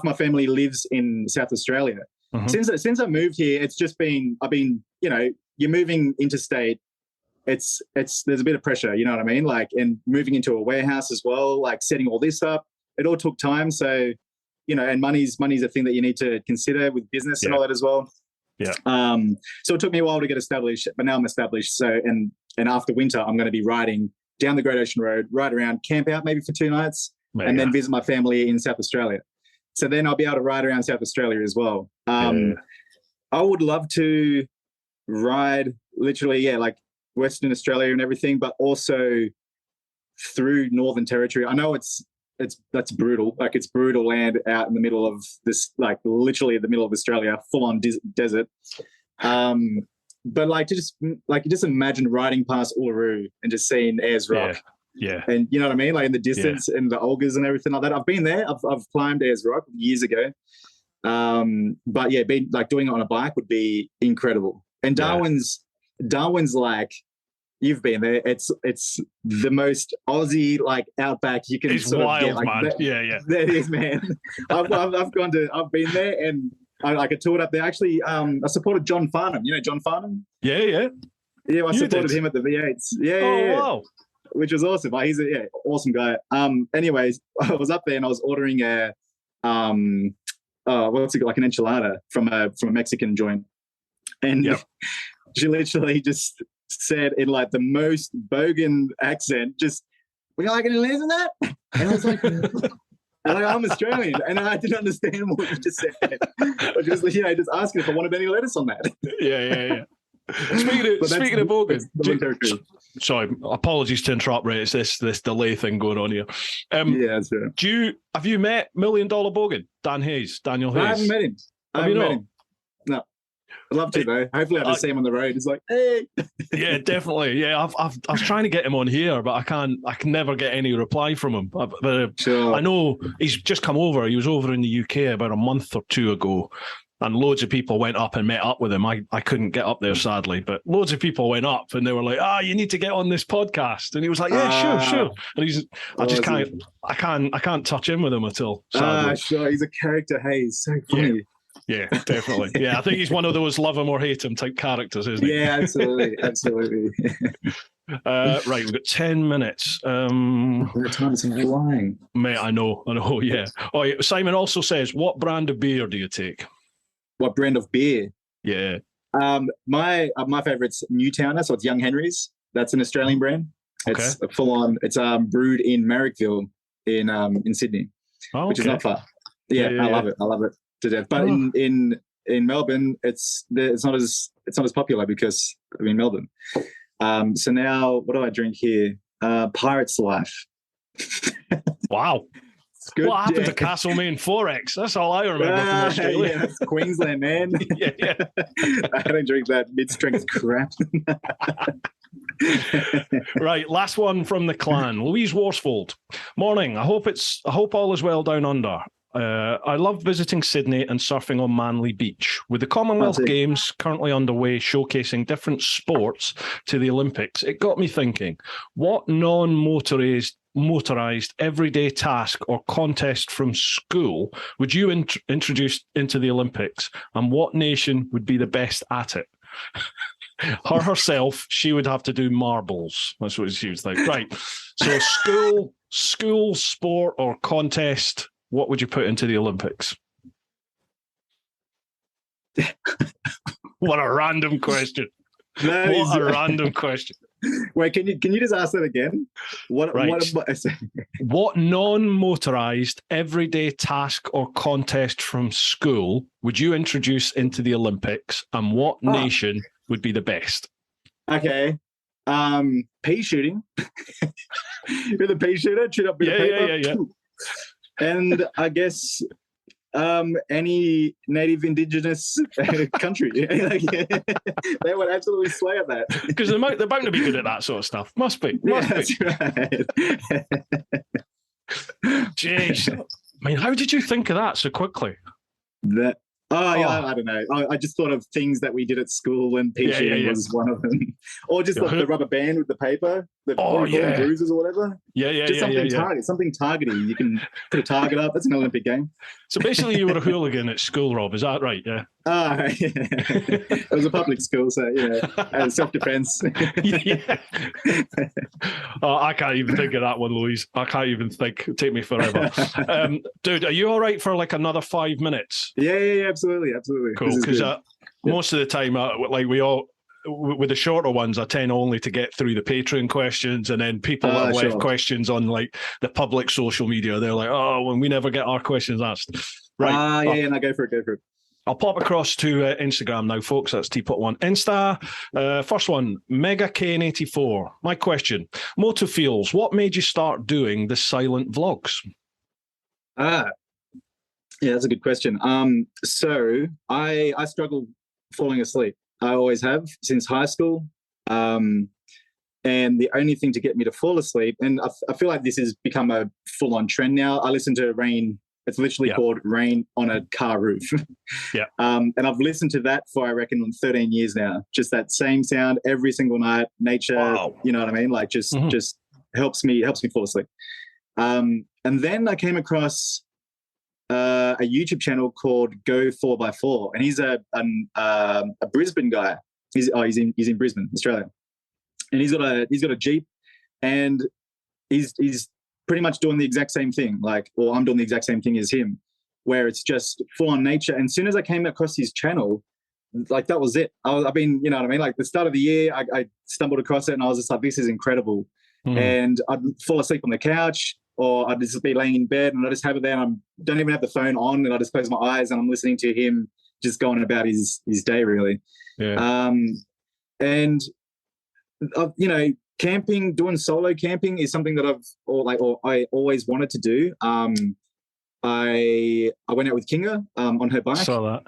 Speaker 1: my family lives in South Australia. Since I moved here, it's just been, you're moving interstate. There's a bit of pressure, you know what I mean? Like, and moving into a warehouse as well, like setting all this up, it all took time. So, and money's a thing that you need to consider with business and all that as well. Yeah. So it took me a while to get established, but now I'm established. So, and after winter, I'm going to be riding down the Great Ocean Road, ride around, camp out maybe for 2 nights, and then visit my family in South Australia. So then I'll be able to ride around South Australia as well. I would love to ride literally, like Western Australia and everything, but also through Northern Territory. I know that's brutal. Like, it's brutal land out in the middle of this, like literally in the middle of Australia, full on desert. But like to just imagine riding past Uluru and just seeing Ayers Rock. Yeah. And you know what I mean? Like in the distance and the Olgas and everything like that. I've been there. I've climbed Ayers Rock years ago. But yeah, doing it on a bike would be incredible. And Darwin's like, you've been there. It's the most Aussie like outback you can
Speaker 2: it's
Speaker 1: sort
Speaker 2: wild,
Speaker 1: of get. Like,
Speaker 2: man.
Speaker 1: That is, man. I've been there, and I toured up there. Actually, I supported John Farnham. You know John Farnham?
Speaker 2: Yeah.
Speaker 1: Yeah, I supported him at the V8s. Yeah.
Speaker 2: Wow.
Speaker 1: Which was awesome. He's a awesome guy. Anyways, I was up there and I was ordering a what's it like, an enchilada from a Mexican joint, and she literally just said in like the most bogan accent, just, "Would you like any lettuce in that?" And I was like, I'm Australian, and I didn't understand what you just said. I just asking if I wanted any lettuce on that.
Speaker 2: Yeah. Speaking of bogan, sorry, apologies to interrupt, Ray. It's this delay thing going on here.
Speaker 1: That's right.
Speaker 2: Have you met $1 Million Bogan, Daniel Hayes?
Speaker 1: I haven't met him. Met him. No. I'd love to though. Hopefully, I'll just see him on the road. It's like, hey. Yeah,
Speaker 2: definitely. Yeah, I was trying to get him on here, but I can never get any reply from him. Sure. I know he's just come over. He was over in the UK about a month or two ago, and loads of people went up and met up with him. I couldn't get up there, sadly, but loads of people went up and they were like, you need to get on this podcast. And he was like, yeah, sure. And I can't touch in with him at all.
Speaker 1: Sure. He's a character. Hey, he's so funny.
Speaker 2: Yeah, definitely. Yeah, I think he's one of those love him or hate him type characters, isn't he?
Speaker 1: Yeah, absolutely.
Speaker 2: Right, we've got 10 minutes.
Speaker 1: The time's flying.
Speaker 2: Mate, I know, yeah. Oh, yeah. Simon also says, what brand of beer do you take?
Speaker 1: What brand of beer?
Speaker 2: Yeah.
Speaker 1: My favorite's Newtowner, so it's Young Henry's. That's an Australian brand. It's full on. It's brewed in Marrickville in Sydney, which is not far. Yeah, I love it. I love it to death. But in Melbourne, it's not as popular because I'm in Melbourne. So now, what do I drink here? Pirate's Life.
Speaker 2: Wow. Good, what happened to Castlemaine 4X? That's all I remember from Australia.
Speaker 1: Yeah, that's Queensland, man.
Speaker 2: yeah.
Speaker 1: I don't drink that mid-strength crap.
Speaker 2: Right, last one from the clan. Louise Worsfold. Morning. I hope all is well down under. I love visiting Sydney and surfing on Manly Beach. With the Commonwealth Games currently underway showcasing different sports to the Olympics, it got me thinking, what non-motorised everyday task or contest from school would you introduce into the Olympics, and what nation would be the best at it? Herself, she would have to do marbles. That's what she was like. Right. So school sport or contest, what would you put into the Olympics? What a random question. Random question.
Speaker 1: Wait, can you just ask that again? What
Speaker 2: non-motorized everyday task or contest from school would you introduce into the Olympics, and what nation would be the best?
Speaker 1: Okay. Pea shooting. You're the pea shooter, shoot up with a paper.
Speaker 2: Yeah.
Speaker 1: And I guess any native indigenous country, they would absolutely slay at that.
Speaker 2: Because they're bound to be good at that sort of stuff. Must be.
Speaker 1: That's right.
Speaker 2: Jeez. I mean, how did you think of that so quickly?
Speaker 1: I don't know. I just thought of things that we did at school, and pea shooting was one of them. Or just the rubber band with the paper, bruises or whatever. Something targety. You can put a target up. That's an Olympic game.
Speaker 2: So basically, you were a hooligan at school, Rob. Is that right? Yeah.
Speaker 1: It was a public school, so self-defense.
Speaker 2: I can't even think of that one, Louise. I can't even think. It'll take me forever. Dude, are you all right for like another 5 minutes?
Speaker 1: Yeah, absolutely.
Speaker 2: Cool, because most of the time, with the shorter ones, I tend only to get through the Patreon questions, and then people that left questions on like the public social media, they're like, when we never get our questions asked. Right.
Speaker 1: No, go for it.
Speaker 2: I'll pop across to Instagram now, folks. That's TeapotOne Insta. First one, MegaKane84. My question, MotoFeelz, what made you start doing the silent vlogs?
Speaker 1: Yeah, that's a good question. So I struggle falling asleep. I always have since high school. And the only thing to get me to fall asleep, and I feel like this has become a full-on trend now, I listen to rain It's literally called Rain on a Car Roof. And I've listened to that for, I reckon, 13 years now. Just that same sound every single night. Nature, you know what I mean? Like just helps me fall asleep. And then I came across a YouTube channel called Go 4x4, and he's a Brisbane guy. He's in Brisbane, Australia, and he's got a Jeep, and he's pretty much doing the exact same thing, or I'm doing the exact same thing as him, where it's just full on nature. And as soon as I came across his channel, like that was it. I've been, you know what I mean? Like the start of the year, I stumbled across it and I was just like, this is incredible. And I'd fall asleep on the couch, or I'd just be laying in bed and I just have it there and I don't even have the phone on, and I just close my eyes and I'm listening to him just going about his day, really. And you know, camping, doing solo camping is something that I always wanted to do. I went out with Kinga on her bike.
Speaker 2: Saw that.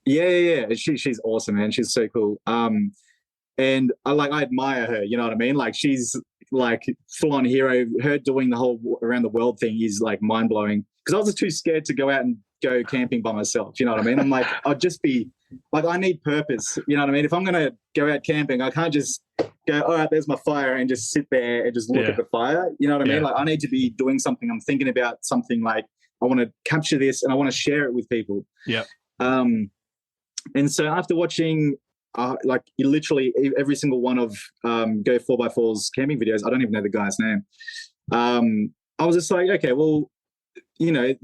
Speaker 2: Yeah.
Speaker 1: She's awesome, man. She's so cool. And I admire her. You know what I mean? Like she's like full on hero. Her doing the whole around the world thing is like mind blowing. Because I was just too scared to go out and go camping by myself. You know what I mean? I'm like, I'd just be like, I need purpose. You know what I mean? If I'm gonna go out camping, I can't just go, all right, there's my fire, and just sit there and just look at the fire. You know what I mean? Like I need to be doing something. I'm thinking about something, like I want to capture this and I want to share it with people. And so after watching like literally every single one of Go 4x4's camping videos, I don't even know the guy's name. I was just like, okay, well, you know,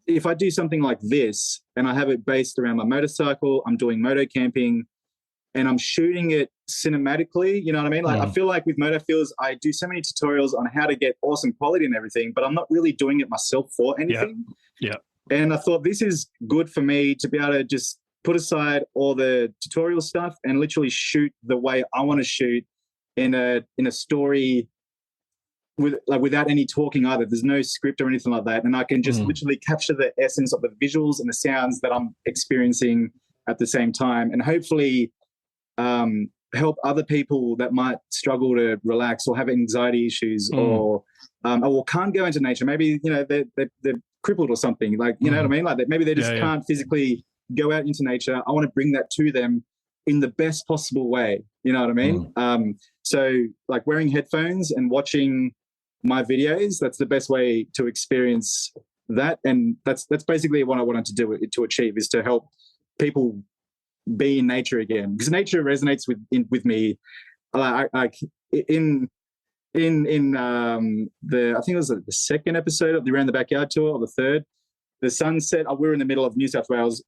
Speaker 1: if I do something like this and I have it based around my motorcycle, I'm doing moto camping and I'm shooting it cinematically, you know what I mean? Like I feel like with MotoFeelz, I do so many tutorials on how to get awesome quality and everything, but I'm not really doing it myself for anything. And I thought this is good for me to be able to just put aside all the tutorial stuff and literally shoot the way I want to shoot in a story without any talking either. There's no script or anything like that. And I can just literally capture the essence of the visuals and the sounds that I'm experiencing at the same time, and hopefully help other people that might struggle to relax or have anxiety issues or can't go into nature. Maybe, you know, they're crippled or something, like, you know what I mean? Like maybe they just can't physically go out into nature. I want to bring that to them in the best possible way. You know what I mean? So like wearing headphones and watching my videos, that's the best way to experience that. And that's basically what I wanted to do to achieve, is to help people be in nature again, because nature resonates with me. Like in the, I think it was the second episode of the Around the Backyard tour, or the third, the sunset. We were in the middle of New South Wales,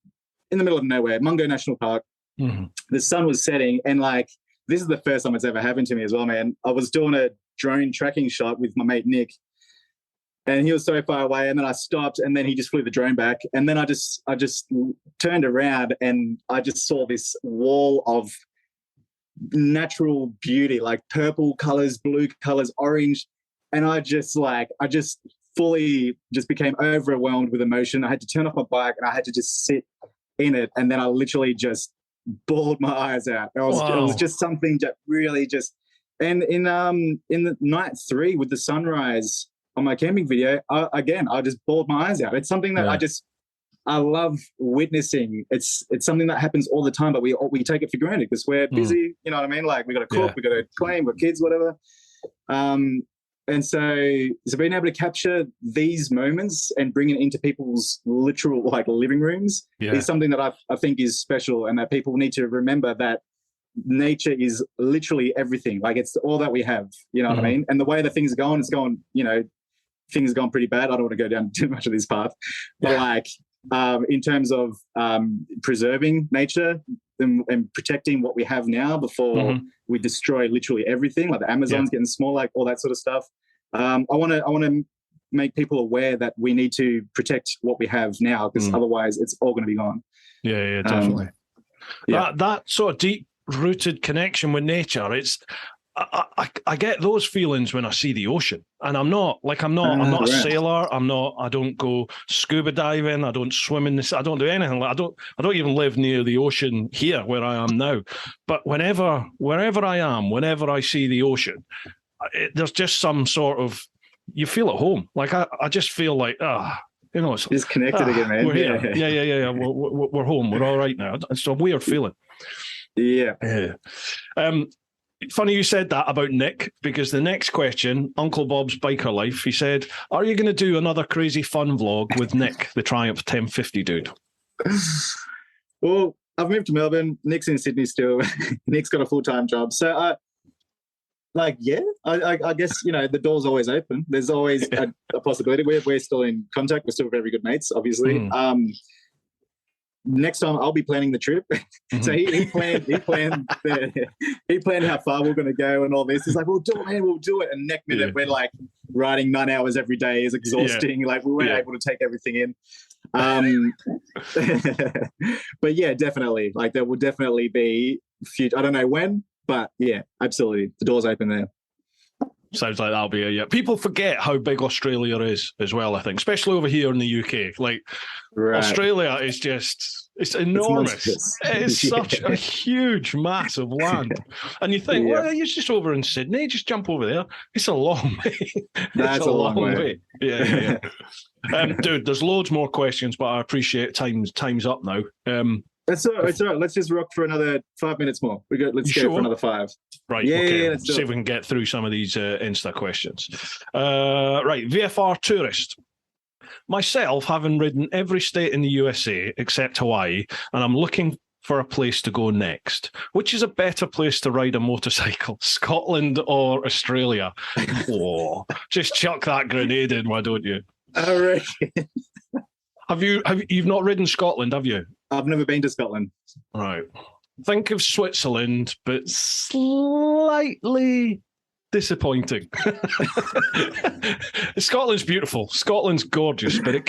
Speaker 1: in the middle of nowhere, Mungo National Park. The sun was setting, and like this is the first time it's ever happened to me as well, man. I was doing a drone tracking shot with my mate Nick, and he was so far away, and then I stopped, and then he just flew the drone back, and then I just turned around and I just saw this wall of natural beauty, like purple colors, blue colors, orange, and I just fully just became overwhelmed with emotion. I had to turn off my bike and I had to just sit in it, and then I literally just bawled my eyes out. It was just something that really just. And in the night 3 with the sunrise on my camping video, I just bawled my eyes out. It's something that I love witnessing. It's something that happens all the time, but we take it for granted because we're busy. You know what I mean? Like we got to cook, we got to clean, we've got kids, whatever. And so being able to capture these moments and bring it into people's literal like living rooms is something that I think is special, and that people need to remember that nature is literally everything. Like it's all that we have, you know what I mean? And the way that things are going, it's going, you know, things are going pretty bad. I don't want to go down too much of this path, but like in terms of preserving nature and protecting what we have now before we destroy literally everything, like the Amazon's getting small, like all that sort of stuff. I want to make people aware that we need to protect what we have now, because otherwise it's all going to be gone. Yeah,
Speaker 2: definitely. That sort of deep rooted connection with nature, it's I get those feelings when I see the ocean, and I'm not a sailor. I don't go scuba diving. I don't swim in this. I don't do anything. I don't even live near the ocean here where I am now. But wherever I am, whenever I see the ocean, there's just some sort of, you feel at home. Like I just feel like, You know, it's
Speaker 1: just connected again, man.
Speaker 2: We're here. Yeah. We're home. We're all right now. It's a weird feeling.
Speaker 1: Yeah.
Speaker 2: Funny you said that about Nick, because the next question, Uncle Bob's Biker Life, he said, are you going to do another crazy fun vlog with Nick, the Triumph 1050 dude?
Speaker 1: Well, I've moved to Melbourne. Nick's in Sydney still. Nick's got a full-time job. So, I guess, the door's always open. There's always a possibility. We're still in contact. We're still very good mates, obviously. Next time I'll be planning the trip. So he planned how far we're going to go and all this. He's like, we'll do it, man, we'll do it. And next minute we're like riding 9 hours every day is exhausting. Like we weren't able to take everything in. But yeah, definitely. Like there will definitely be future. I don't know when, but yeah, absolutely. The door's open there.
Speaker 2: Sounds like that'll be a yeah. People forget how big Australia is as well, I think, especially over here in the UK. Like Australia is it's enormous. It is such a huge, massive land. And you think, well, you're just over in Sydney, just jump over there. It's a long way.
Speaker 1: That's a long way.
Speaker 2: Yeah. Dude, there's loads more questions, but I appreciate time's up now.
Speaker 1: It's all right. Let's just rock for another 5 minutes more. Let's go for another 5.
Speaker 2: Right. Okay. Let's see if we can get through some of these Insta questions. Right. VFR tourist. Myself, having ridden every state in the USA except Hawaii, and I'm looking for a place to go next. Which is a better place to ride a motorcycle, Scotland or Australia? Oh, just chuck that grenade in, why don't you?
Speaker 1: All right.
Speaker 2: You've not ridden Scotland, have you?
Speaker 1: I've never been to Scotland.
Speaker 2: Right. Think of Switzerland, but slightly disappointing. Scotland's beautiful. Scotland's gorgeous, but it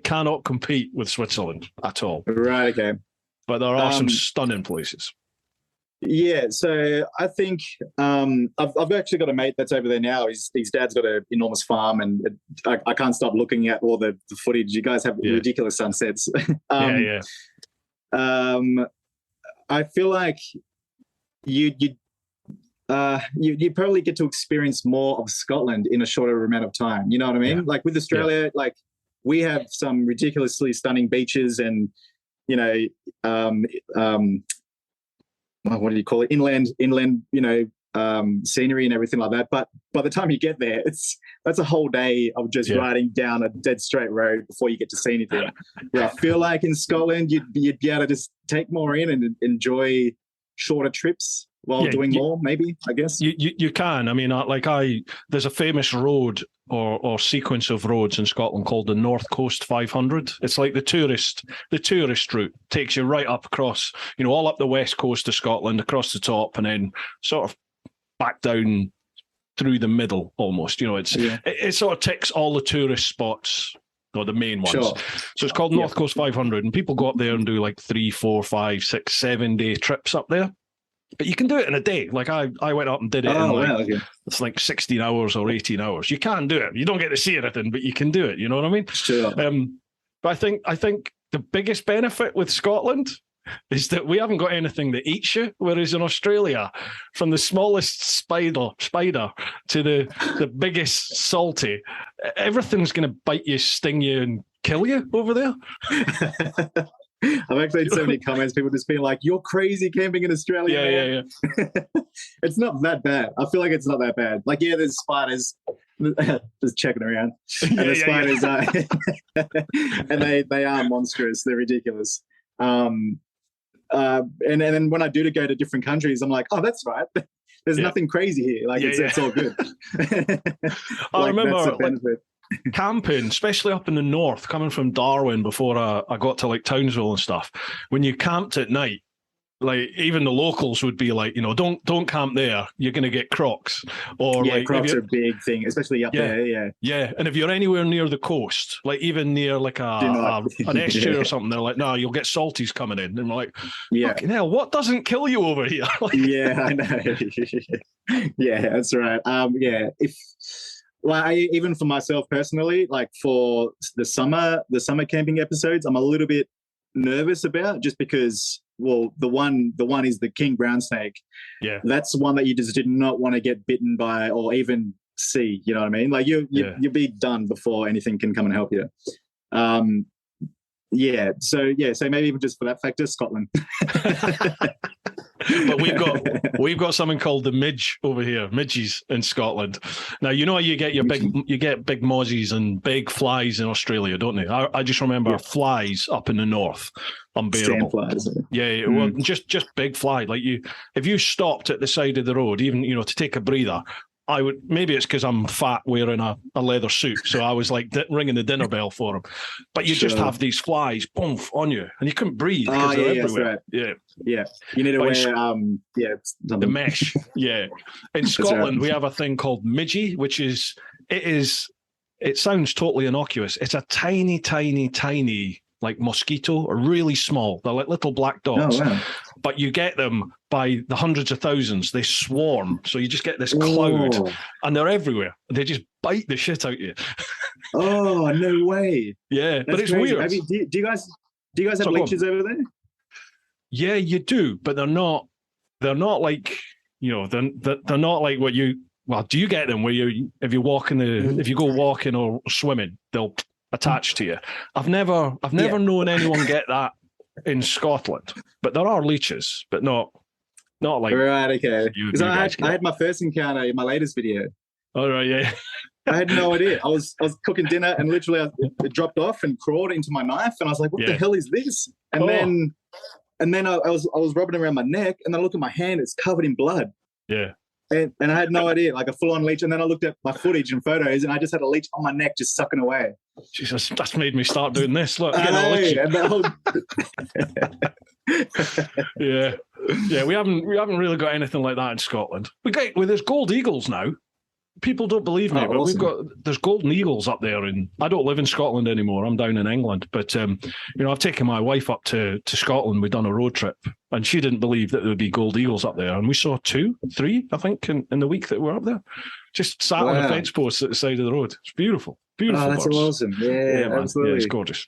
Speaker 2: cannot compete with Switzerland at all.
Speaker 1: Right, okay.
Speaker 2: But there are some stunning places.
Speaker 1: Yeah, so I think I've actually got a mate that's over there now. His dad's got an enormous farm, and I can't stop looking at all the footage. You guys have ridiculous sunsets. I feel like you probably get to experience more of Scotland in a shorter amount of time. You know what I mean? Yeah. Like with Australia, like we have some ridiculously stunning beaches and what do you call it? Inland, scenery and everything like that. But by the time you get there, that's a whole day of just riding down a dead straight road before you get to see anything. Where I feel like in Scotland, you'd be able to just take more in and enjoy shorter trips while doing more, maybe, I guess.
Speaker 2: You can. I mean, there's a famous road or sequence of roads in Scotland called the North Coast 500. It's like the tourist route. Takes you right up across, all up the west coast of Scotland, across the top, and then sort of back down through the middle almost. It sort of ticks all the tourist spots, or the main ones. Sure. So it's called North Coast 500, and people go up there and do like 3, 4, 5, 6, 7 day trips up there. But you can do it in a day. Like I went up and did it it's like 16 hours or 18 hours. You can do it. You don't get to see anything, but you can do it. You know what I mean?
Speaker 1: Sure.
Speaker 2: But I think the biggest benefit with Scotland is that we haven't got anything that eats you, whereas in Australia, from the smallest spider to the biggest salty, everything's going to bite you, sting you, and kill you over there.
Speaker 1: I've actually had so many comments, people just being like, you're crazy camping in Australia, man. Yeah. It's not that bad. I feel like it's not that bad. Like, there's spiders just checking around. And the spiders are, and they are monstrous. They're ridiculous. And then when I do go to different countries, I'm like, oh, that's right. There's nothing crazy here. Like, it's all good.
Speaker 2: I remember camping, especially up in the north, coming from Darwin before I got to like Townsville and stuff. When you camped at night, like even the locals would be like, don't camp there. You're going to get crocs. Or
Speaker 1: crocs are a big thing, especially up there.
Speaker 2: Yeah, and if you're anywhere near the coast, like even near like an estuary or something, they're like, no, you'll get salties coming in. And we're like, fucking hell, what doesn't kill you over here?
Speaker 1: I know. Yeah, that's right. Even for myself personally, like for the summer camping episodes, I'm a little bit nervous about, just because, well, the one is the king brown snake. Yeah, that's one that you just did not want to get bitten by or even see. You know what I mean? Like you'll be done before anything can come and help you. Yeah, so maybe even just for that factor, Scotland.
Speaker 2: But we've got something called the midge over here, midges in Scotland. Now you know you get big mozzies and big flies in Australia, don't they? I just remember flies up in the north, unbearable.
Speaker 1: Flies.
Speaker 2: Yeah, well, just big fly. Like if you stopped at the side of the road, even to take a breather, I would, maybe it's because I'm fat wearing a leather suit, so I was like ringing the dinner bell for them. But you just have these flies, boom, on you, and you couldn't breathe because they're everywhere.
Speaker 1: Right. Yeah. You need to wear
Speaker 2: the mesh. Yeah. In Scotland, we have a thing called midgie, which is it sounds totally innocuous. It's a tiny, tiny, tiny like mosquito, or really small. They're like little black dots.
Speaker 1: Oh, wow.
Speaker 2: But you get them by the hundreds of thousands. They swarm. So you just get this cloud, and they're everywhere. They just bite the shit out of you.
Speaker 1: Oh, no way.
Speaker 2: Yeah,
Speaker 1: That's
Speaker 2: but it's
Speaker 1: crazy.
Speaker 2: weird.
Speaker 1: Do you guys have leeches over there?
Speaker 2: Yeah, you do, but they're not like, they're not like what you, well, do you get them where if you go walking or swimming, they'll attach to you? I've never known anyone get that in Scotland, but there are leeches, but not like
Speaker 1: right. Okay, because I had my first encounter in my latest video.
Speaker 2: All right, yeah.
Speaker 1: I had no idea. I was cooking dinner, and literally it dropped off and crawled into my knife, and I was like, "What the hell is this?" And then I was rubbing around my neck, and then I look at my hand; it's covered in blood.
Speaker 2: Yeah.
Speaker 1: And I had no idea, like a full-on leech. And then I looked at my footage and photos, and I just had a leech on my neck, just sucking away.
Speaker 2: Jesus, that's made me start doing this. Look, yeah. We haven't really got anything like that in Scotland. There's gold eagles now. People don't believe me, but awesome. There's golden eagles up there, and I don't live in Scotland anymore. I'm down in England, but I've taken my wife up to Scotland. We've done a road trip, and she didn't believe that there would be gold eagles up there, and we saw 2, 3, I think, in the week that we were up there. Just sat on a fence post at the side of the road. It's beautiful, beautiful.
Speaker 1: Oh, that's
Speaker 2: birds.
Speaker 1: awesome! Yeah, absolutely.
Speaker 2: Yeah, it's gorgeous.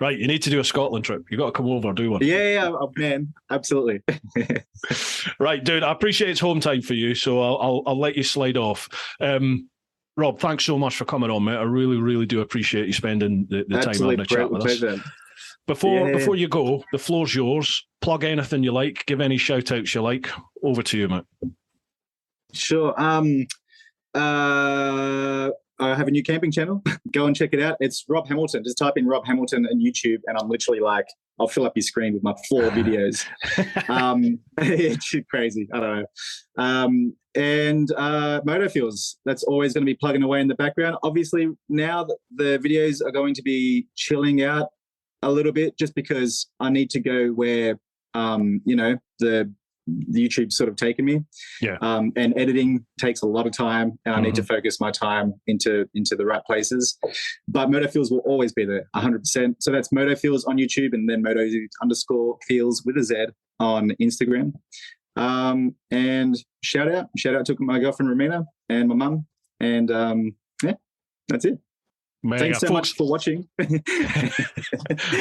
Speaker 2: Right, you need to do a Scotland trip. You got to come over, do one.
Speaker 1: Yeah, man, absolutely.
Speaker 2: Right, dude. I appreciate it's home time for you, so I'll let you slide off. Rob, thanks so much for coming on, mate. I really, really do appreciate you spending the time having a chat with us. Before you go, the floor's yours. Plug anything you like. Give any shout outs you like. Over to you, mate.
Speaker 1: Sure. I have a new camping channel. Go and check it out. It's Rob Hamilton. Just type in Rob Hamilton on YouTube, and I'm literally like, I'll fill up your screen with my 4 videos. It's crazy. I don't know. And MotoFeelz. That's always going to be plugging away in the background. Obviously, now the videos are going to be chilling out a little bit, just because I need to go where, the YouTube's sort of taken me.
Speaker 2: Yeah.
Speaker 1: And editing takes a lot of time, and I need to focus my time into the right places. But MotoFeelz will always be there, 100%. So that's MotoFeelz on YouTube, and then Moto_Feelz with a Z on Instagram. And shout out to my girlfriend Romina and my mum. And that's it.
Speaker 2: Mega.
Speaker 1: Thanks so much for watching.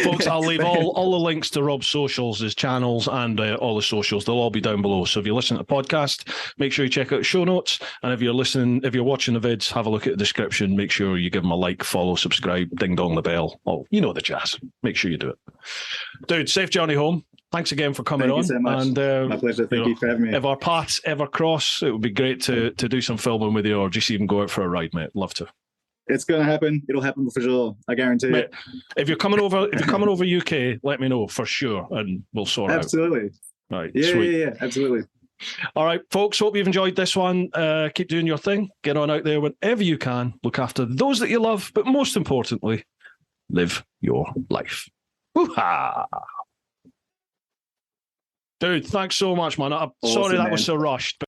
Speaker 2: Folks, I'll leave all the links to Rob's socials, his channels, and all the socials. They'll all be down below. So if you listen to the podcast, make sure you check out show notes. And if you're watching the vids, have a look at the description. Make sure you give them a like, follow, subscribe, ding dong the bell. Oh, you know the jazz. Make sure you do it. Dude, safe journey home. Thanks again for coming on.
Speaker 1: Thank you so much.
Speaker 2: And,
Speaker 1: my pleasure. Thank you for having me.
Speaker 2: If our paths ever cross, it would be great to do some filming with you, or just even go out for a ride, mate. Love to.
Speaker 1: It's going to happen. It'll happen for sure. I guarantee it.
Speaker 2: If you're coming over UK, let me know for sure, and we'll sort it out.
Speaker 1: Absolutely.
Speaker 2: Right.
Speaker 1: Yeah,
Speaker 2: sweet.
Speaker 1: yeah, absolutely.
Speaker 2: All right, folks. Hope you've enjoyed this one. Keep doing your thing. Get on out there whenever you can. Look after those that you love, but most importantly, live your life. Woo-ha! Dude, thanks so much, man. Sorry that was so rushed.